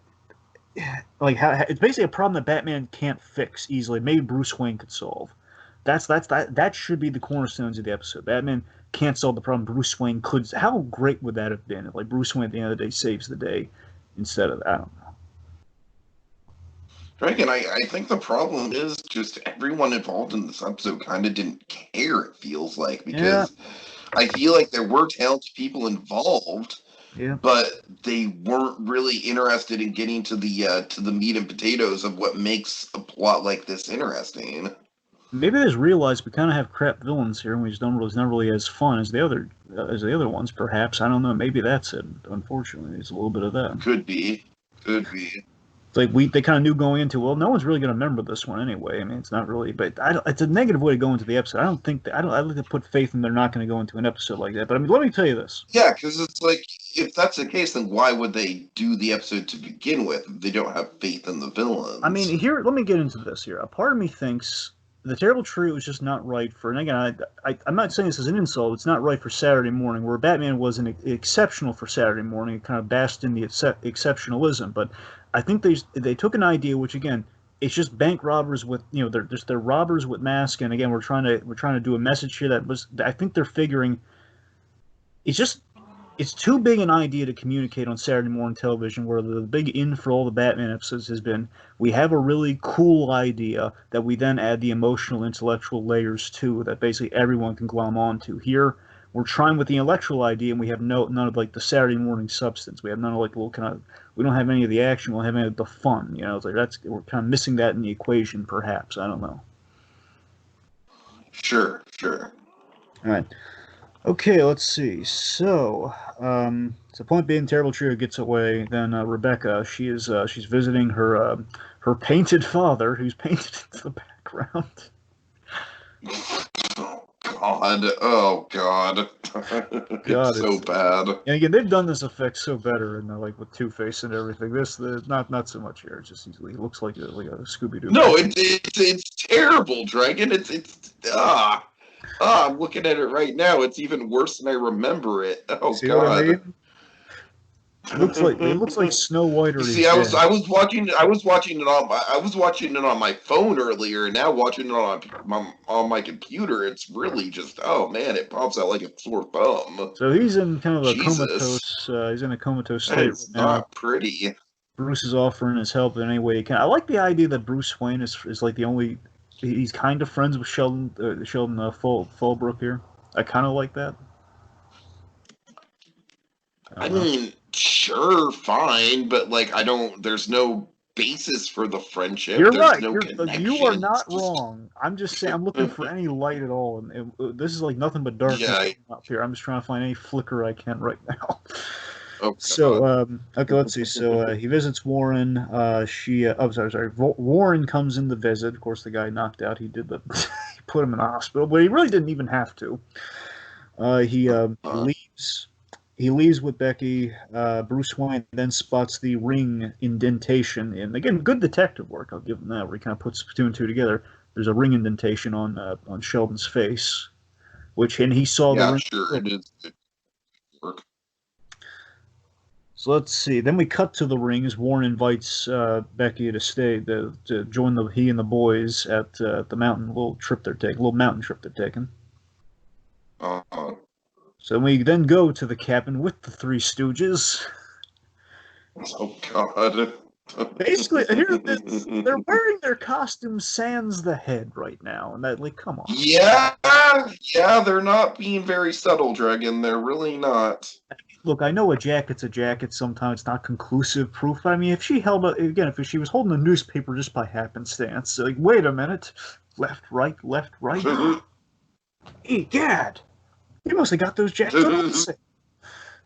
like how it's basically a problem that Batman can't fix easily. Maybe Bruce Wayne could solve. That should be the cornerstones of the episode. Batman can't solve the problem. Bruce Wayne could. How great would that have been if like Bruce Wayne at the end of the day saves the day instead of I don't know. Dragon, I think the problem is just everyone involved in this episode kind of didn't care. It feels like because I feel like there were talented people involved. Yeah. But they weren't really interested in getting to the meat and potatoes of what makes a plot like this interesting. Maybe they just realized we kind of have crap villains here, and we just don't really, it's not really as fun as the other ones. Perhaps I don't know. Maybe that's it. Unfortunately, it's a little bit of that. Could be. It's like they kind of knew going into, well, no one's really going to remember this one anyway. I mean, it's not really, but it's a negative way to go into the episode. I like to put faith in they're not going to go into an episode like that. But I mean, let me tell you this. Yeah, because it's like, if that's the case, then why would they do the episode to begin with if they don't have faith in the villains? I mean, here, let me get into this here. A part of me thinks the Terrible Trio is just not right for, and again, I'm not saying this as an insult, it's not right for Saturday morning, where Batman was exceptional for Saturday morning. It kind of basked in the exceptionalism, but I think they took an idea, which again, it's just bank robbers with, you know, they're robbers with masks, and again, we're trying to do a message here that was, I think they're figuring, it's too big an idea to communicate on Saturday morning television, where the big in for all the Batman episodes has been, we have a really cool idea that we then add the emotional, intellectual layers to, that basically everyone can glom onto. Here, we're trying with the intellectual idea, and we have none of like the Saturday morning substance. We have none of like little kind of, we don't have any of the action, we don't have any of the fun. You know, it's like we're kind of missing that in the equation, perhaps. I don't know. Sure, sure. All right. Okay, let's see. So point being, terrible trio gets away. Then Rebecca, she's visiting her painted father, who's painted into the background. Oh God, God, it's so it's bad. and again they've done this effect so better, and like with Two-Face and everything. Not so much here. It just easily looks like a Scooby Doo. No, it's terrible, Dragon. I'm looking at it right now. It's even worse than I remember it. Oh See what I God. mean? It looks like Snow White You or see, he's dead. I was watching it on my phone earlier, and now watching it on my computer. It's really just, oh man, it pops out like a sore thumb. So he's in kind of a Jesus, comatose. He's in a comatose that state right is now. not pretty. Bruce is offering his help in any way he can. I like the idea that Bruce Wayne is like the only. He's kind of friends with Sheldon Fallbrook here. I kind of like that. I I don't know. mean, sure, fine, but like, I don't. There's no basis for the friendship. You're There's right. no You are connection. It's not just, wrong. I'm just saying I'm looking for any light at all, and this is like nothing but darkness yeah. up here. I'm just trying to find any flicker I can right now. Oh So, God. okay, let's see. So he visits Warren. Sorry. Warren comes in the visit. Of course, the guy knocked out. He did he put him in the hospital, but he really didn't even have to. He leaves. He leaves with Becky. Bruce Wayne then spots the ring indentation, and again, good detective work. I'll give him that. Where he kind of puts two and two together. There's a ring indentation on Sheldon's face, and he saw the Yeah, ring. sure, it is. It work. So let's see. Then we cut to the ring as Warren invites Becky to stay to join he and the boys at the mountain little mountain trip they're taking. Uh, So we then go to the cabin with the Three Stooges. oh God. Basically, here they're wearing their costumes sans the head right now, and that like, come on. Yeah, yeah, they're not being very subtle, Dragon. They're really not. Look, I know a jacket's a jacket. Sometimes it's not conclusive proof. But I mean, if she if she was holding a newspaper just by happenstance, like, wait a minute, left, right, left, right. Egad, you must have got those jackets on wholesale.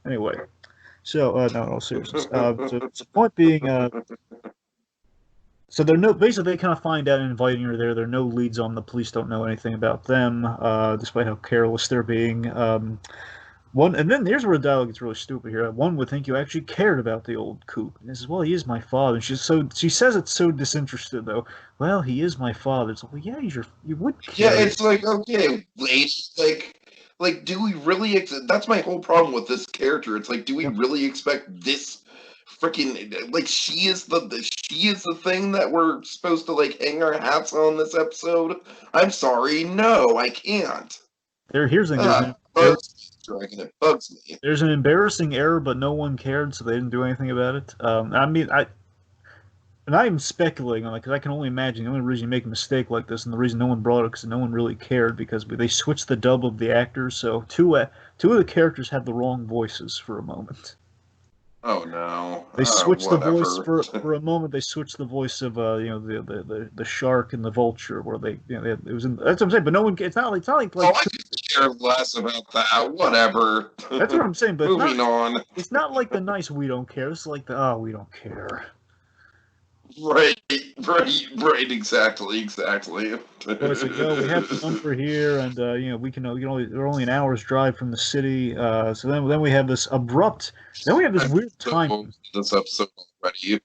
Anyway, so no seriousness. So the point being, so basically they kind of find out inviting her there. There are no leads on the police. Don't know anything about them, despite how careless they're being. And then here's where the dialogue gets really stupid here. One would think you actually cared about the old coot. And he says, "Well, he is my father." And she says it's so disinterested though. Well, he is my father. It's like, well, yeah, you would care. Yeah, it's like, okay, lady, like, do we really? That's my whole problem with this character. It's like, do we really expect this freaking like she is the thing that we're supposed to like hang our hats on this episode? I'm sorry, no, I can't. Here's the thing. It bugs me. There's an embarrassing error, but no one cared, so they didn't do anything about it. I mean, and I'm speculating on it because I can only imagine the only reason you make a mistake like this, and the reason no one brought it because no one really cared because they switched the dub of the actors, so two of the characters had the wrong voices for a moment. Oh no! They switched the voice Whatever. for a moment. They switched the voice of the shark and the vulture, where it was in. That's what I'm saying. But no one. It's not like Oh, I could care less about that. Whatever. That's what I'm saying. But moving on. It's not like the nice we don't care. It's like the we don't care. Right. Exactly. So it's like, we have the number here, and we're only an hour's drive from the city. So then we have this weird timing. This episode already.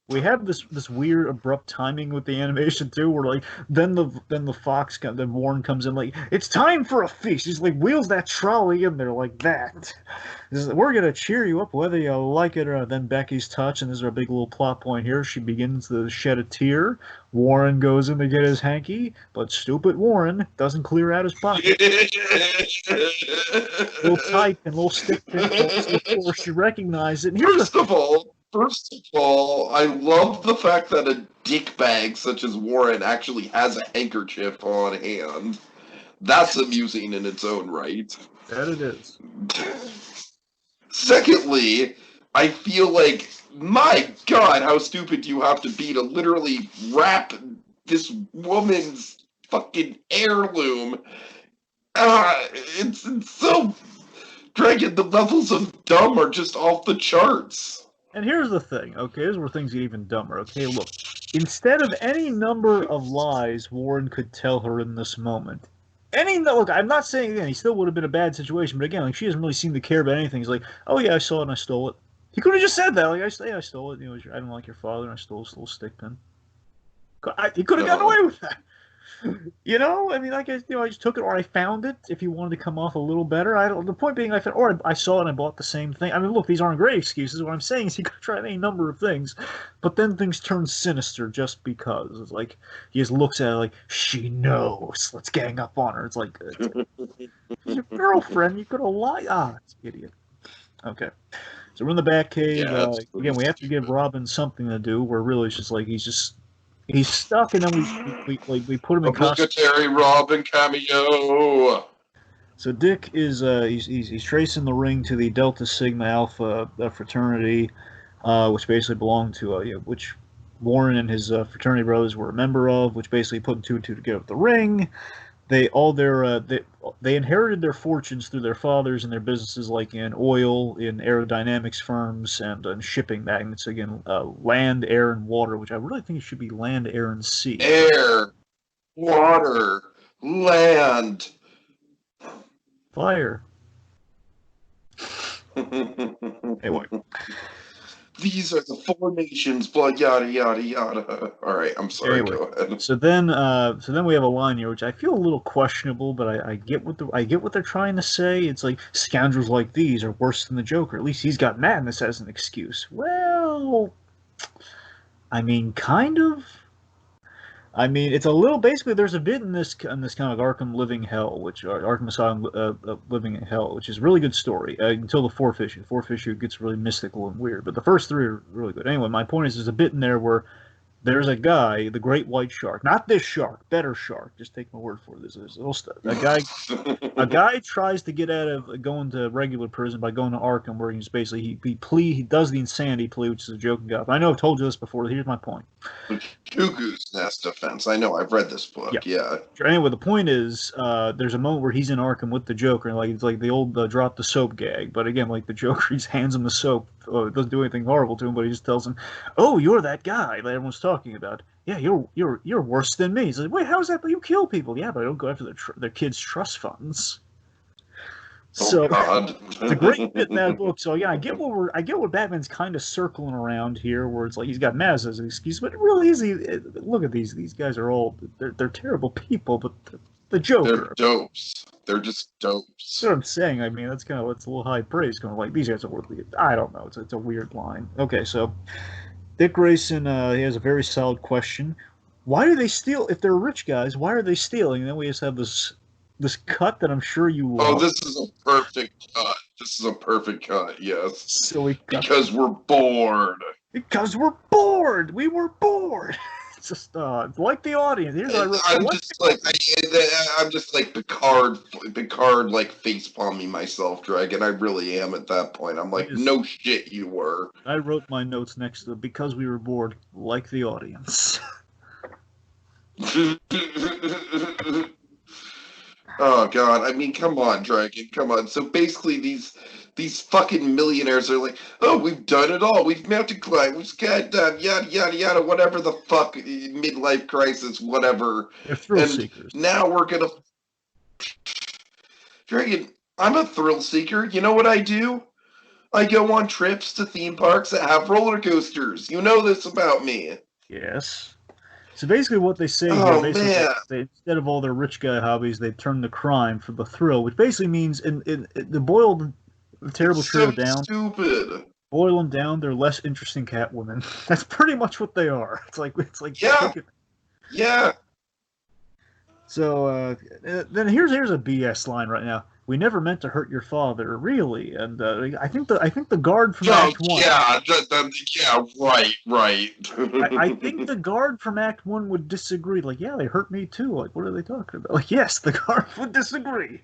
We have this weird abrupt timing with the animation too, where like then the Warren comes in like, it's time for a feast. He's like, wheels that trolley in there like that. We're gonna cheer you up whether you like it or not. Then Becky's touch, and this is our big little plot point here. She begins to shed a tear. Warren goes in to get his hanky, but stupid Warren doesn't clear out his pocket. Little type and little stick pin. Of course, she recognizes it. And First of all, I love the fact that a dickbag such as Warren actually has a handkerchief on hand. That's amusing in its own right. That it is. Secondly, I feel like, my God, how stupid do you have to be to literally wrap this woman's fucking heirloom. It's so Dragon. The levels of dumb are just off the charts. And here's the thing, okay? Here's where things get even dumber, okay? Look, instead of any number of lies Warren could tell her in this moment, look, I'm not saying, again, he still would have been a bad situation, but again, like, she doesn't really seem to care about anything. He's like, oh yeah, I saw it and I stole it. He could have just said that, like, I stole it, I don't like your father and I stole this little stick pin. He could have gotten away with that. I mean, I guess, I just took it, or I found it. If you wanted to come off a little better, the point being, I saw it and I bought the same thing. I mean, look, these aren't great excuses. What I'm saying is he could try any number of things, but then things turn sinister just because. It's like he just looks at it like, she knows. Let's gang up on her. It's like, your girlfriend. You could have lied. It's an idiot. Okay, so we're in the Batcave. Again, we have to give Robin something to do. Where really it's just like he's stuck, and then we put him in costume. Obligatory Robin cameo. So Dick is he's tracing the ring to the Delta Sigma Alpha fraternity, which basically belonged to which Warren and his fraternity brothers were a member of, which basically put 2 and 2 together with the ring. They inherited their fortunes through their fathers and their businesses, like in oil, in aerodynamics firms, and shipping magnates. Again, land, air, and water, which I really think it should be land, air, and sea. Air, water, land, fire. Anyway. These are the 4 nations, blah, yada, yada, yada. All right, I'm sorry, anyway, go ahead. So then we have a line here, which I feel a little questionable, but I get what they're trying to say. It's like, scoundrels like these are worse than the Joker. At least he's got madness as an excuse. Well, I mean, kind of. I mean, it's a little, basically, there's a bit in this kind of Arkham Living Hell, Arkham Asylum Living in Hell, which is a really good story, until the 4th issue. The 4th issue gets really mystical and weird, but the first 3 are really good. Anyway, my point is, there's a bit in there where there's a guy, the Great White Shark, not this shark, better shark, just take my word for it. This little stuff. A guy tries to get out of going to regular prison by going to Arkham, where he's basically, he does the insanity plea, which is a joke. I know I've told you this before, here's my point. Cuckoo's Nest offense. I know, I've read this book, yeah. Anyway, the point is, there's a moment where he's in Arkham with the Joker, and it's like the old drop the soap gag, but again, like the Joker, he hands him the soap, doesn't do anything horrible to him, but he just tells him, oh, you're that guy that everyone's talking about. Yeah, you're worse than me. He's like, wait, how is that? But you kill people. Yeah, but I don't go after their kids' trust funds. So it's a great bit in that book. So yeah, I get what Batman's kind of circling around here, where it's like he's got Maz as an excuse, but it really is. Look at these guys are all they're terrible people, but the Joker, they're dopes. They're just dopes. That's what I'm saying. I mean, that's a little high praise. Kind of like these guys are worth it. I don't know. It's a weird line. Okay, so Dick Grayson, he has a very solid question. Why do they steal? If they're rich guys, why are they stealing? And then we just have this cut that I'm sure you love. Oh, this is a perfect cut. This is a perfect cut, yes. Silly cut. Because we're bored. Because we're bored. We were bored. It's just like the audience. I'm just like Picard like face palming myself, Dragon. I really am at that point. I'm like, no shit, you were. I wrote my notes next to because we were bored, like the audience. Oh god, I mean, come on, Dragon, come on. So basically, these fucking millionaires are like, oh, we've done it all. We've mountain climbed. We've skydived, yada yada yada, whatever the fuck, midlife crisis, whatever. They're thrill seekers. Now we're gonna, Dragon. I'm a thrill seeker. You know what I do? I go on trips to theme parks that have roller coasters. You know this about me. Yes. So basically what they say here, they, instead of all their rich guy hobbies, they turn to crime for the thrill, which basically means, to boil the terrible trio down, stupid. Boil them down, they're less interesting Catwomen. That's pretty much what they are. It's like yeah. Yeah. So then here's a BS line right now. We never meant to hurt your father, really. And I think the guard from Act 1. Yeah, right. I think the guard from Act 1 would disagree. Like, yeah, they hurt me too. Like, what are they talking about? Like, yes, the guard would disagree.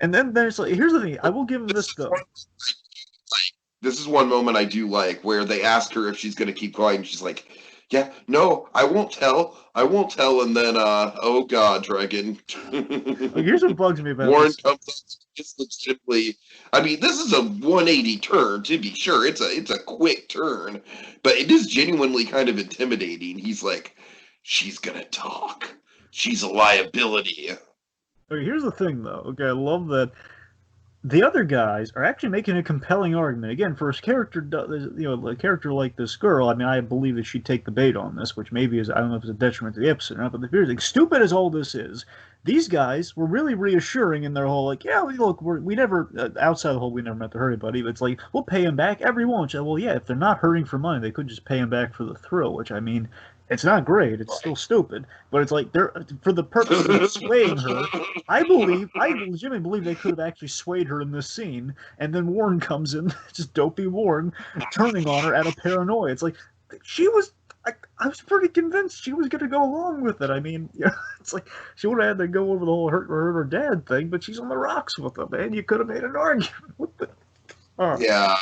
And then there's here's the thing. I will give him this though. This is one moment I do like where they ask her if she's going to keep going. She's like, Yeah, no, I won't tell. I won't tell. And then, oh God, Dragon. Like, here's what bugs me about Warren this. comes up. It's legitimately. I mean, this is a 180 turn. To be sure, it's a quick turn, but it is genuinely kind of intimidating. He's like, she's gonna talk. She's a liability. Okay, here's the thing, though. Okay, I love that the other guys are actually making a compelling argument. Again, for a character, a character like this girl, I mean, I believe that she'd take the bait on this, which maybe is, I don't know if it's a detriment to the episode or not, but here's the thing, stupid as all this is, these guys were really reassuring in their whole, like, yeah, look, we never, outside the whole, we never meant to hurt anybody, but it's like, we'll pay him back every one. Well, yeah, if they're not hurting for money, they could just pay him back for the thrill, which, I mean, it's not great, it's still stupid, but it's like, they're, for the purpose of swaying her, I legitimately believe they could have actually swayed her in this scene, and then Warren comes in, just dopey Warren, turning on her out of paranoia. It's like, she was, I was pretty convinced she was going to go along with it. I mean, yeah, it's like, she would have had to go over the whole hurt her dad thing, but she's on the rocks with him, man. You could have made an argument. What the? Oh. Yeah,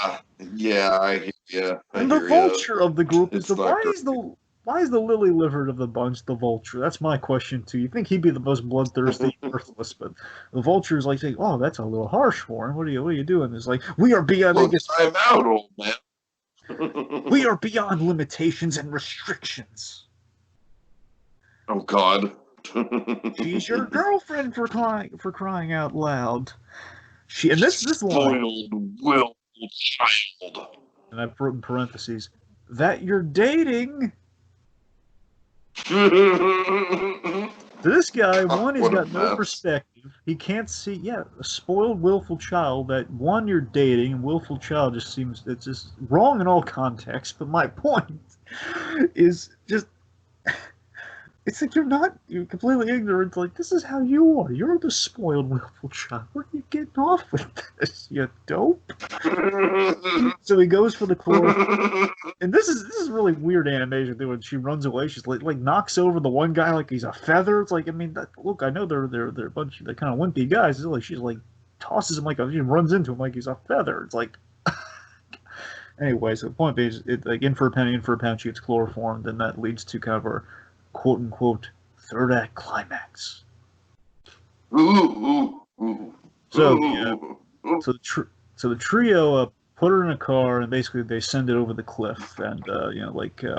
I hear ya. And the vulture of the group is why is the lily livered of the bunch the vulture? That's my question too. You think he'd be the most bloodthirsty, worthless, but the vulture is like saying, "Oh, that's a little harsh, Warren. What are you doing?" It's like we are beyond. Well, time out, old man. We are beyond limitations and restrictions. Oh God. She's your girlfriend for crying out loud. And this line, spoiled, willful child. and I put in parentheses that you're dating. This guy, one, he's got no perspective. He can't see. Yeah, a spoiled, willful child. That one you're dating, and willful child just seems it's just wrong in all contexts. But my point is just. It's like you're completely ignorant. Like, this is how you are. You're the spoiled, willful child. Where are you getting off with this, you dope? So he goes for the chloroform. And this is really weird animation, too. When she runs away, she's like knocks over the one guy like he's a feather. It's like, I mean, look, I know they're a bunch of kind of wimpy guys. It's like she's like tosses him she runs into him like he's a feather. It's like. Anyway, so the point is, like, in for a penny, in for a pound, she gets chloroformed, and that leads to kind of our quote unquote third act climax. Ooh. So the trio put her in a car and basically they send it over the cliff, and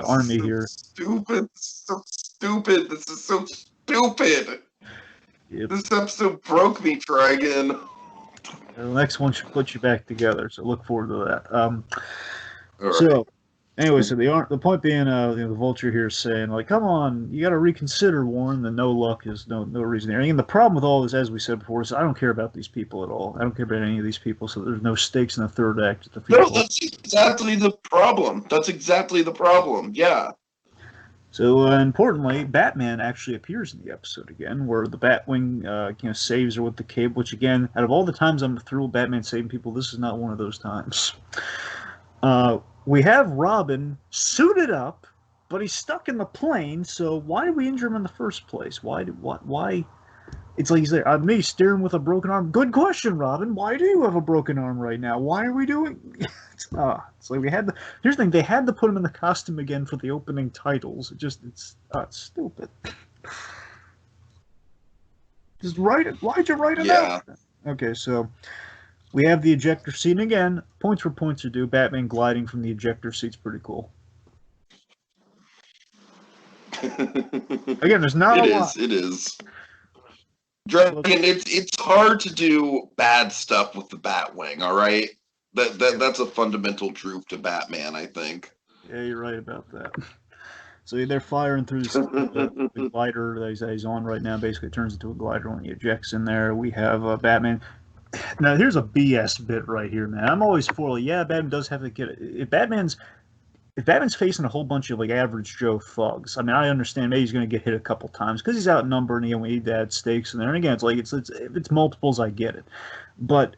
Army here. Stupid, so stupid. This is so stupid. Yep. This episode broke me, Dragon. The next one should put you back together, so look forward to that. Right. So. Anyway, so the point being, the vulture here is saying, like, come on, you got to reconsider, Warren. The no luck is no reason there. And the problem with all this, as we said before, is I don't care about these people at all. I don't care about any of these people, so there's no stakes in the third act. No, that's exactly the problem. Yeah. So, importantly, Batman actually appears in the episode again, where the Batwing, saves her with the cape. Which, again, out of all the times I'm thrilled Batman saving people, this is not one of those times. We have Robin suited up, but he's stuck in the plane. So why did we injure him in the first place? Why? It's like he's there. I may steer him with a broken arm. Good question, Robin. Why do you have a broken arm right now? Why are we doing? It's like we had here's the thing. They had to put him in the costume again for the opening titles. It's stupid. Just write it. Why'd you write it out? Okay, so. We have the ejector seat, and again, points where points are due. Batman gliding from the ejector seat's pretty cool. Again, there's not a lot. It is. Dragon, it's hard to do bad stuff with the Batwing, all right? That's a fundamental truth to Batman, I think. Yeah, you're right about that. So they're firing through the glider that he's on right now. Basically, it turns into a glider when he ejects in there. We have Batman. Now, here's a BS bit right here, man. I'm always for, yeah, Batman does have to get it. If Batman's facing a whole bunch of, like, average Joe thugs, I mean, I understand maybe he's going to get hit a couple times because he's outnumbered and we need to add stakes in there. And again, it's like, if it's multiples, I get it. But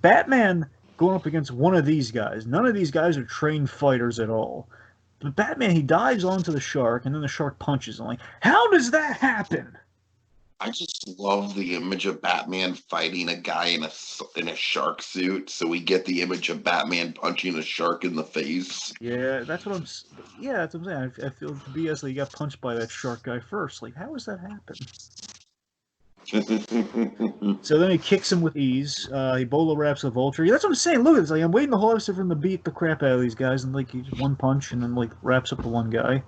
Batman going up against one of these guys, none of these guys are trained fighters at all. But Batman, he dives onto the shark and then the shark punches him. Like, how does that happen? I just love the image of Batman fighting a guy in a shark suit. So we get the image of Batman punching a shark in the face. Yeah, that's what Yeah, that's what I'm saying. I feel BS that he got punched by that shark guy first. Like, how does that happen? So then he kicks him with ease. He bolo wraps a vulture. Yeah, that's what I'm saying. Look at this. Like, I'm waiting the whole episode for him to beat the crap out of these guys, and like he just one punch, and then like wraps up the one guy.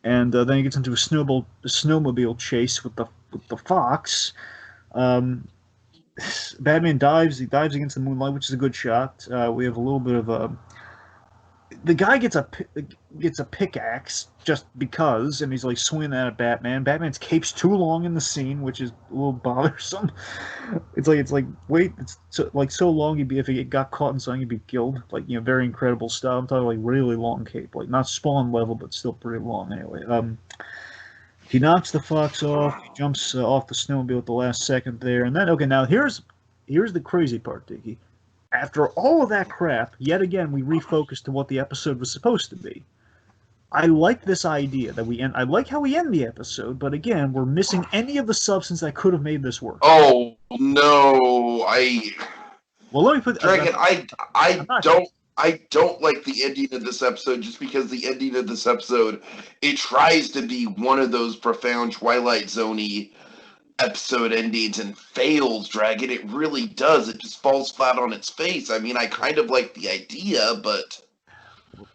And then he gets into a snowmobile chase with the fox. Um, Batman dives. He dives against the moonlight, which is a good shot. We have a little bit of a. The guy gets a pickaxe just because, and he's like swinging at Batman. Batman's cape's too long in the scene, which is a little bothersome. It's like wait, it's so long. He'd be if he got caught in something, he'd be killed. Like very incredible stuff. I'm talking like really long cape, like not Spawn level, but still pretty long. Anyway, he knocks the fox off. He jumps off the snowmobile at the last second there, and then okay, now here's the crazy part, Dickie. After all of that crap, yet again we refocus to what the episode was supposed to be. I like this idea that we end. I like how we end the episode, but again, we're missing any of the substance that could have made this work. Oh no, Well, let me put Dragon. I don't like the ending of this episode just because the ending of this episode it tries to be one of those profound Twilight Zone-y episode endings and fails, Dragon. It really does. It just falls flat on its face. I mean, I kind of like the idea, but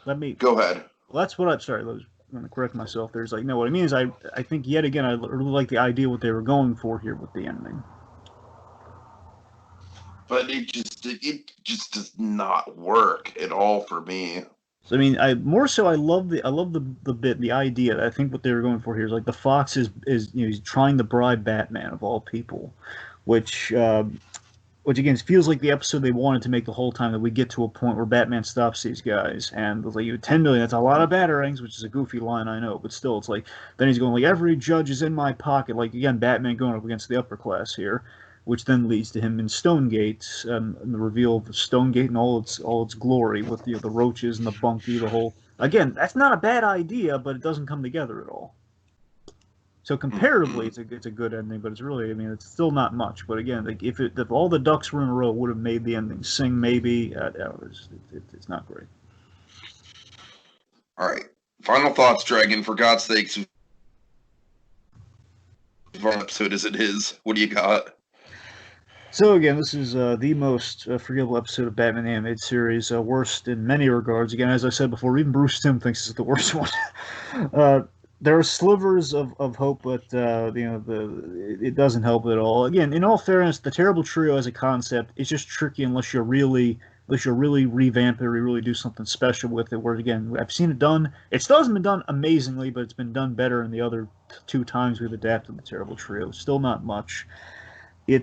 let me go ahead. Well, that's what I'm sorry. I was going to correct myself. There's like no. What I mean is, I think yet again I really like the idea what they were going for here with the ending. But it just does not work at all for me. So, I mean, I love the bit, the idea. I think what they were going for here is like the Fox is he's trying to bribe Batman of all people, which again feels like the episode they wanted to make the whole time, that we get to a point where Batman stops these guys, and it's like, you 10 million, that's a lot of batarangs, which is a goofy line, I know, but still, it's like then he's going like every judge is in my pocket, like again Batman going up against the upper class here, which then leads to him in Stonegate, and the reveal of Stonegate and all its glory with the roaches and the bunkie, the whole. Again, that's not a bad idea, but it doesn't come together at all. So comparatively, it's a good ending, but it's really, I mean, it's still not much. But again, like if all the ducks were in a row, it would have made the ending sing. Maybe it's not great. All right, final thoughts, Dragon. For God's sakes, our episode as it is. What do you got? So again, this is the most forgettable episode of Batman the Animated Series. Worst in many regards. Again, as I said before, even Bruce Timm thinks it's the worst one. There are slivers of hope, but it doesn't help at all. Again, in all fairness, the Terrible Trio as a concept is just tricky unless you really revamp it or you really do something special with it. Where again, I've seen it done. It still hasn't been done amazingly, but it's been done better in the other two times we've adapted the Terrible Trio. Still not much. I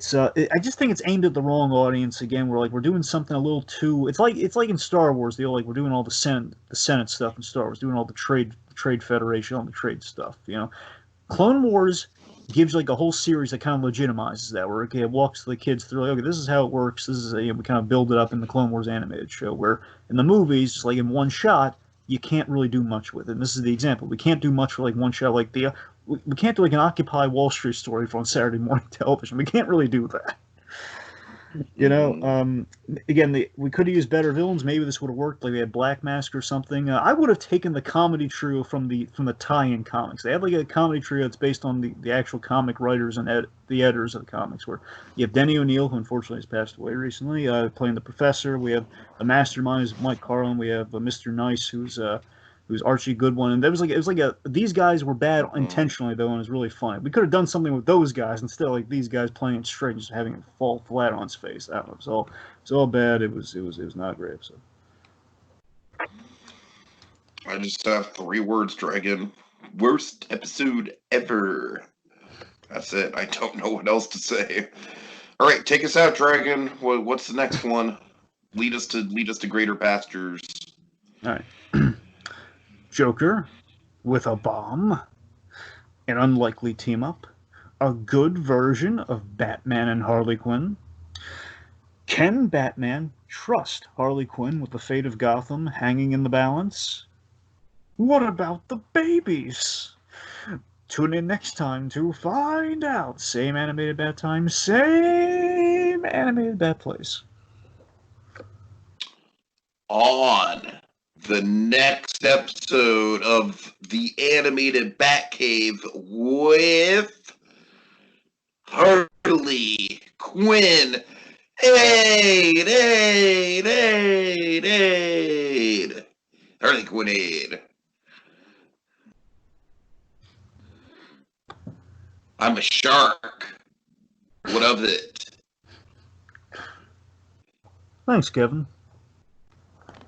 just think it's aimed at the wrong audience. Again, we're doing something a little too. It's like in Star Wars, we're doing all the Senate stuff in Star Wars, doing all the Trade Federation, all the trade stuff. Clone Wars gives like a whole series that kind of legitimizes that. Where it walks the kids through, like, okay, this is how it works. This is we kind of build it up in the Clone Wars animated show. Where in the movies, just like in one shot, you can't really do much with it. And this is the example. We can't do much for like one shot, like we can't do like an Occupy Wall Street story for on Saturday morning television. We can't really do that. Again, we could have used better villains. Maybe this would have worked. Like they had Black Mask or something. I would have taken the comedy trio from the tie-in comics. They have like a comedy trio that's based on the actual comic writers and the editors of the comics. Where you have Denny O'Neil, who unfortunately has passed away recently, playing the Professor. We have the Mastermind, who's Mike Carlin. We have Mr. Nice, who's Archie Goodwin, and it was like these guys were bad intentionally though, and it was really funny. We could have done something with those guys instead of like these guys playing it straight and just having it fall flat on its face. I don't know. It was all bad. It was not a great episode. I just have 3 words, Dragon. Worst episode ever. That's it. I don't know what else to say. All right, take us out, Dragon. What's the next one? Lead us to greater pastures. All right. Joker with a bomb, an unlikely team-up, a good version of Batman and Harley Quinn. Can Batman trust Harley Quinn with the fate of Gotham hanging in the balance? What about the babies? Tune in next time to find out. Same animated bad time, same animated bad place. On the next episode of the animated Batcave with Harley Quinn. Aid. Harley Quinn aid. I'm a shark. What of it? Thanks, Kevin.